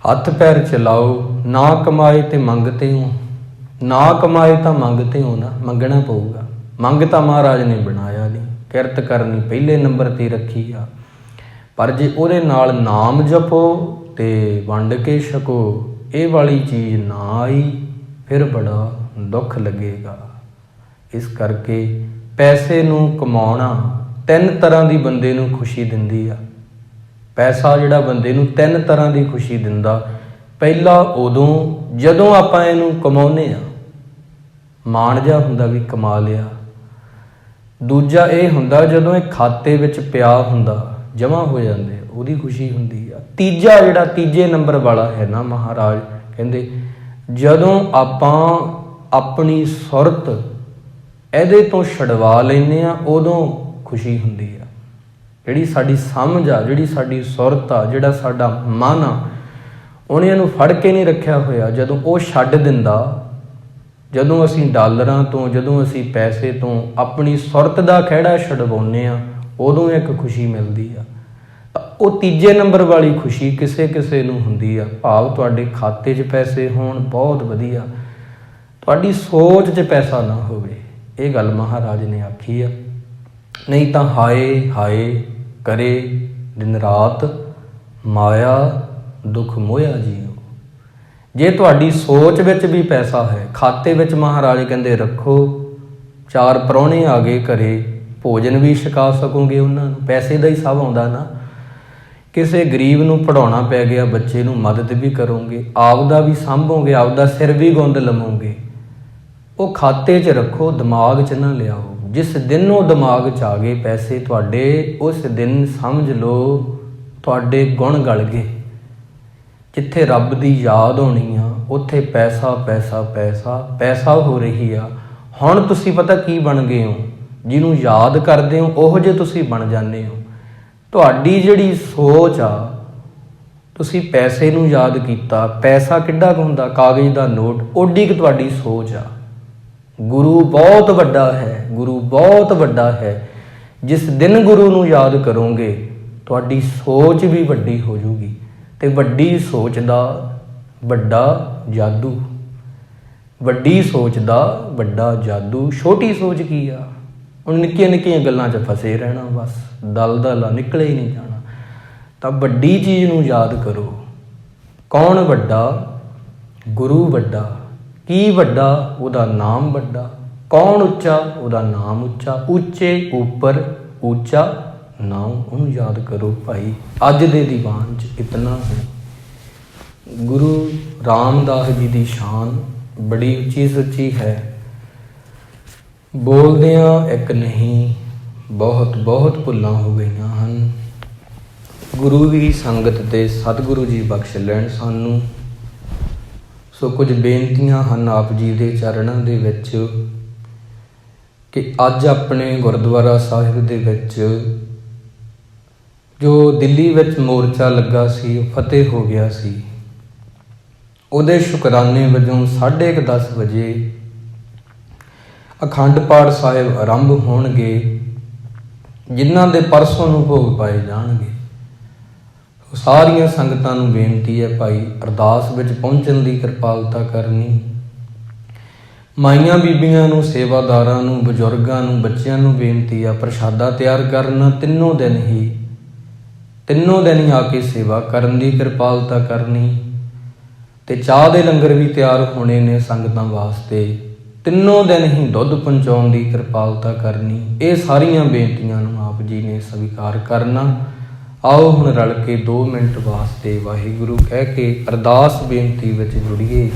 ਹੱਥ ਪੈਰ ਚਲਾਓ, ਨਾ ਕਮਾਏ ਤੇ ਮੰਗਤੇ ਹੋ, ਨਾ ਕਮਾਏ ਤਾਂ ਮੰਗਤੇ ਹੋ ਨਾ, ਮੰਗਣਾ ਪਊਗਾ। ਮੰਗ ਤਾਂ ਮਹਾਰਾਜ ਨੇ ਬਣਾਇਆ ਨਹੀਂ, ਕਿਰਤ ਕਰਨੀ ਪਹਿਲੇ ਨੰਬਰ ਤੇ ਰੱਖੀ ਆ, ਪਰ ਜੇ ਉਹਦੇ ਨਾਲ ਨਾਮ ਜਪੋ ਤੇ ਵੰਡ ਕੇ ਛਕੋ, ਇਹ ਵਾਲੀ ਚੀਜ਼ ਨਾ ਆਈ ਫਿਰ ਬੜਾ ਦੁੱਖ ਲੱਗੇਗਾ। ਇਸ ਕਰਕੇ ਪੈਸੇ ਨੂੰ ਕਮਾਉਣਾ 3 ਤਰ੍ਹਾਂ ਦੀ ਬੰਦੇ ਨੂੰ ਖੁਸ਼ੀ ਦਿੰਦੀ ਆ। ਪੈਸਾ ਜਿਹੜਾ ਬੰਦੇ ਨੂੰ 3 ਤਰ੍ਹਾਂ ਦੀ ਖੁਸ਼ੀ ਦਿੰਦਾ। ਪਹਿਲਾ ਉਦੋਂ ਜਦੋਂ ਆਪਾਂ ਇਹਨੂੰ ਕਮਾਉਂਦੇ ਆ, ਮਾਣ ਜਿਹਾ ਹੁੰਦਾ ਵੀ ਕਮਾ ਲਿਆ। ਦੂਜਾ ਇਹ ਹੁੰਦਾ ਜਦੋਂ ਇਹ ਖਾਤੇ ਵਿੱਚ ਪਿਆ ਹੁੰਦਾ, ਜਮ੍ਹਾਂ ਹੋ ਜਾਂਦੇ, ਉਹਦੀ ਖੁਸ਼ੀ ਹੁੰਦੀ ਆ। ਤੀਜਾ ਜਿਹੜਾ ਤੀਜੇ ਨੰਬਰ ਵਾਲਾ ਹੈ ਨਾ, ਮਹਾਰਾਜ ਕਹਿੰਦੇ ਜਦੋਂ ਆਪਾਂ ਆਪਣੀ ਸੁਰਤ ਇਹਦੇ ਤੋਂ ਛਡਵਾ ਲੈਂਦੇ ਆ, ਉਦੋਂ ਖੁਸ਼ੀ ਹੁੰਦੀ ਆ। ਜਿਹੜੀ ਸਾਡੀ ਸਮਝ ਆ, ਜਿਹੜੀ ਸਾਡੀ ਸੁਰਤ ਆ, ਜਿਹੜਾ ਸਾਡਾ ਮਨ ਆ, ਉਹਨੇ ਇਹਨੂੰ ਫੜ ਕੇ ਨਹੀਂ ਰੱਖਿਆ ਹੋਇਆ, ਜਦੋਂ ਉਹ ਛੱਡ ਦਿੰਦਾ, ਜਦੋਂ ਅਸੀਂ ਡਾਲਰਾਂ ਤੋਂ, ਜਦੋਂ ਅਸੀਂ ਪੈਸੇ ਤੋਂ ਆਪਣੀ ਸੁਰਤ ਦਾ ਖਹਿੜਾ ਛਡਵਾਉਂਦੇ ਆ, ਉਦੋਂ ਇੱਕ ਖੁਸ਼ੀ ਮਿਲਦੀ ਆ। ਉਹ ਤੀਜੇ ਨੰਬਰ ਵਾਲੀ ਖੁਸ਼ੀ ਕਿਸੇ ਕਿਸੇ ਨੂੰ ਹੁੰਦੀ ਆ। ਭਾਵ ਤੁਹਾਡੇ ਖਾਤੇ 'ਚ ਪੈਸੇ ਹੋਣ, ਬਹੁਤ ਵਧੀਆ, ਤੁਹਾਡੀ ਸੋਚ 'ਚ ਪੈਸਾ ਨਾ ਹੋਵੇ। ਇਹ ਗੱਲ ਮਹਾਰਾਜ ਨੇ ਆਖੀ ਆ। ਨਹੀਂ ਤਾਂ ਹਾਏ ਹਾਏ ਕਰੇ ਦਿਨ ਰਾਤ, ਮਾਇਆ ਦੁੱਖ ਮੋਇਆ ਜੀਓ। ਜੇ ਤੁਹਾਡੀ ਸੋਚ ਵਿੱਚ ਵੀ ਪੈਸਾ ਹੈ, ਖਾਤੇ ਵਿੱਚ ਮਹਾਰਾਜ ਕਹਿੰਦੇ ਰੱਖੋ, 4 ਪ੍ਰਾਹੁਣੇ ਆ ਗਏ ਘਰੇ, ਭੋਜਨ ਵੀ ਛਕਾ ਸਕੋਗੇ ਉਹਨਾਂ ਨੂੰ। ਪੈਸੇ ਦਾ ਹੀ ਸਭ ਆਉਂਦਾ ਨਾ। ਕਿਸੇ ਗਰੀਬ ਨੂੰ ਪੜ੍ਹਾਉਣਾ ਪੈ ਗਿਆ, ਬੱਚੇ ਨੂੰ ਮਦਦ ਵੀ ਕਰੋਗੇ, ਆਪਦਾ ਵੀ ਸਾਂਭੋਗੇ, ਆਪਦਾ ਸਿਰ ਵੀ ਗੁੰਦ ਲਵੋਗੇ। ਉਹ ਖਾਤੇ 'ਚ ਰੱਖੋ, ਦਿਮਾਗ 'ਚ ਨਾ ਲਿਆਓ। ਜਿਸ ਦਿਨ ਉਹ ਦਿਮਾਗ 'ਚ ਆ ਗਏ ਪੈਸੇ ਤੁਹਾਡੇ, ਉਸ ਦਿਨ ਸਮਝ ਲਓ ਤੁਹਾਡੇ ਗੁਣ ਗਲ ਗਏ। ਜਿੱਥੇ ਰੱਬ ਦੀ ਯਾਦ ਹੋਣੀ ਆ, ਉੱਥੇ ਪੈਸਾ ਪੈਸਾ ਪੈਸਾ ਪੈਸਾ ਹੋ ਰਹੀ ਆ। ਹੁਣ ਤੁਸੀਂ ਪਤਾ ਕੀ ਬਣ ਗਏ ਹੋ, ਜਿਹਨੂੰ ਯਾਦ ਕਰਦੇ ਹੋ ਉਹੋ ਜਿਹੇ ਤੁਸੀਂ ਬਣ ਜਾਂਦੇ ਹੋ। ਤੁਹਾਡੀ ਜਿਹੜੀ ਸੋਚ ਆ, ਤੁਸੀਂ ਪੈਸੇ ਨੂੰ ਯਾਦ ਕੀਤਾ। ਪੈਸਾ ਕਿੱਡਾ ਕੁ ਹੁੰਦਾ, ਕਾਗਜ਼ ਦਾ ਨੋਟ, ਓਡੀ ਕੁ ਤੁਹਾਡੀ ਸੋਚ ਆ। ਗੁਰੂ ਬਹੁਤ ਵੱਡਾ ਹੈ, ਗੁਰੂ ਬਹੁਤ ਵੱਡਾ ਹੈ। ਜਿਸ ਦਿਨ ਗੁਰੂ ਨੂੰ ਯਾਦ ਕਰੋਗੇ, ਤੁਹਾਡੀ ਸੋਚ ਵੀ ਵੱਡੀ ਹੋ ਜੂਗੀ। ਤੇ ਵੱਡੀ ਸੋਚ ਦਾ ਵੱਡਾ ਜਾਦੂ, ਵੱਡੀ ਸੋਚ ਦਾ ਵੱਡਾ ਜਾਦੂ। ਛੋਟੀ ਸੋਚ ਕੀ ਆ? ਹੁਣ ਨਿੱਕੀਆਂ ਨਿੱਕੀਆਂ ਗੱਲਾਂ 'ਚ ਫਸੇ ਰਹਿਣਾ, ਬਸ ਦਲਦਲ ਨਿਕਲੇ ਹੀ ਨਹੀਂ ਜਾਣਾ। ਤਾਂ ਵੱਡੀ ਚੀਜ਼ ਨੂੰ ਯਾਦ ਕਰੋ। ਕੌਣ ਵੱਡਾ? ਗੁਰੂ ਵੱਡਾ। ਕੀ ਵੱਡਾ? ਉਹਦਾ ਨਾਮ ਵੱਡਾ। ਕੌਣ ਉੱਚਾ? ਉਹਦਾ ਨਾਮ ਉੱਚਾ। ਉੱਚੇ ਉੱਪਰ ਉੱਚਾ ਨਾਮ, ਉਹਨੂੰ ਯਾਦ ਕਰੋ ਭਾਈ। ਅੱਜ ਦੇ ਦੀਵਾਨ 'ਚ ਇਤਨਾ ਹੈ। ਗੁਰੂ ਰਾਮਦਾਸ ਜੀ ਦੀ ਸ਼ਾਨ ਬੜੀ ਉੱਚੀ ਸੁੱਚੀ ਹੈ। ਬੋਲਦਿਆਂ ਇੱਕ ਨਹੀਂ, ਬਹੁਤ ਬਹੁਤ ਭੁੱਲਾਂ ਹੋ ਗਈਆਂ ਹਨ। ਗੁਰੂ ਦੀ ਸੰਗਤ ਤੇ ਸਤਿਗੁਰੂ ਜੀ ਬਖਸ਼ ਲੈਣ ਸਾਨੂੰ। ਸੋ ਕੁਝ ਬੇਨਤੀਆਂ ਹਨ ਆਪ ਜੀ ਦੇ ਚਰਨਾਂ ਦੇ ਵਿੱਚ ਕਿ ਅੱਜ ਆਪਣੇ ਗੁਰਦੁਆਰਾ ਸਾਹਿਬ ਦੇ ਵਿੱਚ ਜੋ ਦਿੱਲੀ ਵਿੱਚ ਮੋਰਚਾ ਲੱਗਾ ਸੀ, ਫਤਿਹ ਹੋ ਗਿਆ ਸੀ। ਉਹਦੇ ਸ਼ੁਕਰਾਨੇ ਵਜੋਂ 10:30 ਵਜੇ ਅਖੰਡ ਪਾਠ ਸਾਹਿਬ ਆਰੰਭ ਹੋਣਗੇ, ਜਿਨ੍ਹਾਂ ਦੇ ਪਰਸੋਂ ਨੂੰ ਭੋਗ ਪਾਏ ਜਾਣਗੇ। ਸਾਰੀਆਂ ਸੰਗਤਾਂ ਨੂੰ ਬੇਨਤੀ ਹੈ ਭਾਈ, ਅਰਦਾਸ ਵਿੱਚ ਪਹੁੰਚਣ ਦੀ ਕਿਰਪਾਲਤਾ ਕਰਨੀ। ਮਾਈਆਂ ਬੀਬੀਆਂ ਨੂੰ, ਸੇਵਾਦਾਰਾਂ ਨੂੰ, ਬਜ਼ੁਰਗਾਂ ਨੂੰ, ਬੱਚਿਆਂ ਨੂੰ ਬੇਨਤੀ ਆ, ਪ੍ਰਸ਼ਾਦਾ ਤਿਆਰ ਕਰਨਾ। ਤਿੰਨੋਂ ਦਿਨ ਹੀ ਆ ਕੇ ਸੇਵਾ ਕਰਨ ਦੀ ਕਿਰਪਾਲਤਾ ਕਰਨੀ। ਤੇ ਚਾਹ ਦੇ ਲੰਗਰ ਵੀ ਤਿਆਰ ਹੋਣੇ ਨੇ ਸੰਗਤਾਂ ਵਾਸਤੇ। ਤਿੰਨੋਂ ਦਿਨ ਹੀ ਦੁੱਧ ਪਹੁੰਚਾਉਣ ਦੀ ਕਿਰਪਾਲਤਾ ਕਰਨੀ। ਇਹ ਸਾਰੀਆਂ ਬੇਨਤੀਆਂ ਨੂੰ ਆਪ ਜੀ ਨੇ ਸਵੀਕਾਰ ਕਰਨਾ। ਆਓ ਹੁਣ ਰਲ ਕੇ 2 ਮਿੰਟ ਵਾਸਤੇ ਵਾਹਿਗੁਰੂ ਕਹਿ ਕੇ ਅਰਦਾਸ ਬੇਨਤੀ ਵਿੱਚ ਜੁੜੀਏ।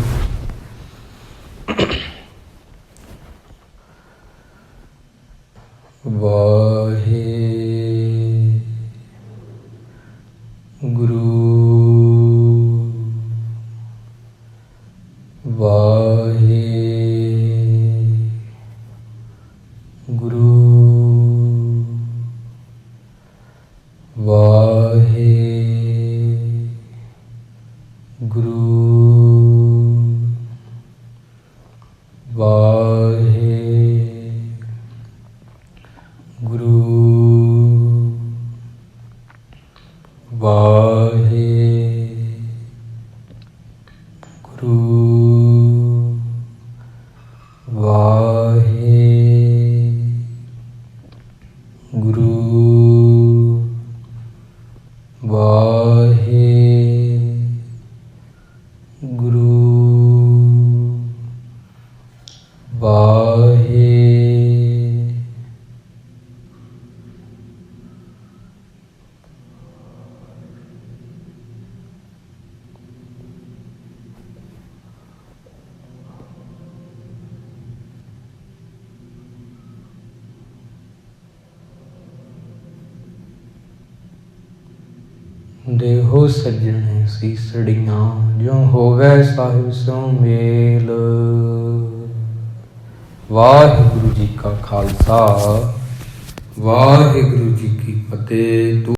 ਦੇਹੋ ਸੱਜਣ ਸੀਸੜੀਆਂ, ਜੋ ਹੋਵੇ ਸਾਹਿਬ ਸੋ ਮੇਲ। ਵਾਹਿਗੁਰੂ ਜੀ ਕਾ ਖਾਲਸਾ, ਵਾਹਿਗੁਰੂ ਜੀ ਕੀ ਫਤਿਹ।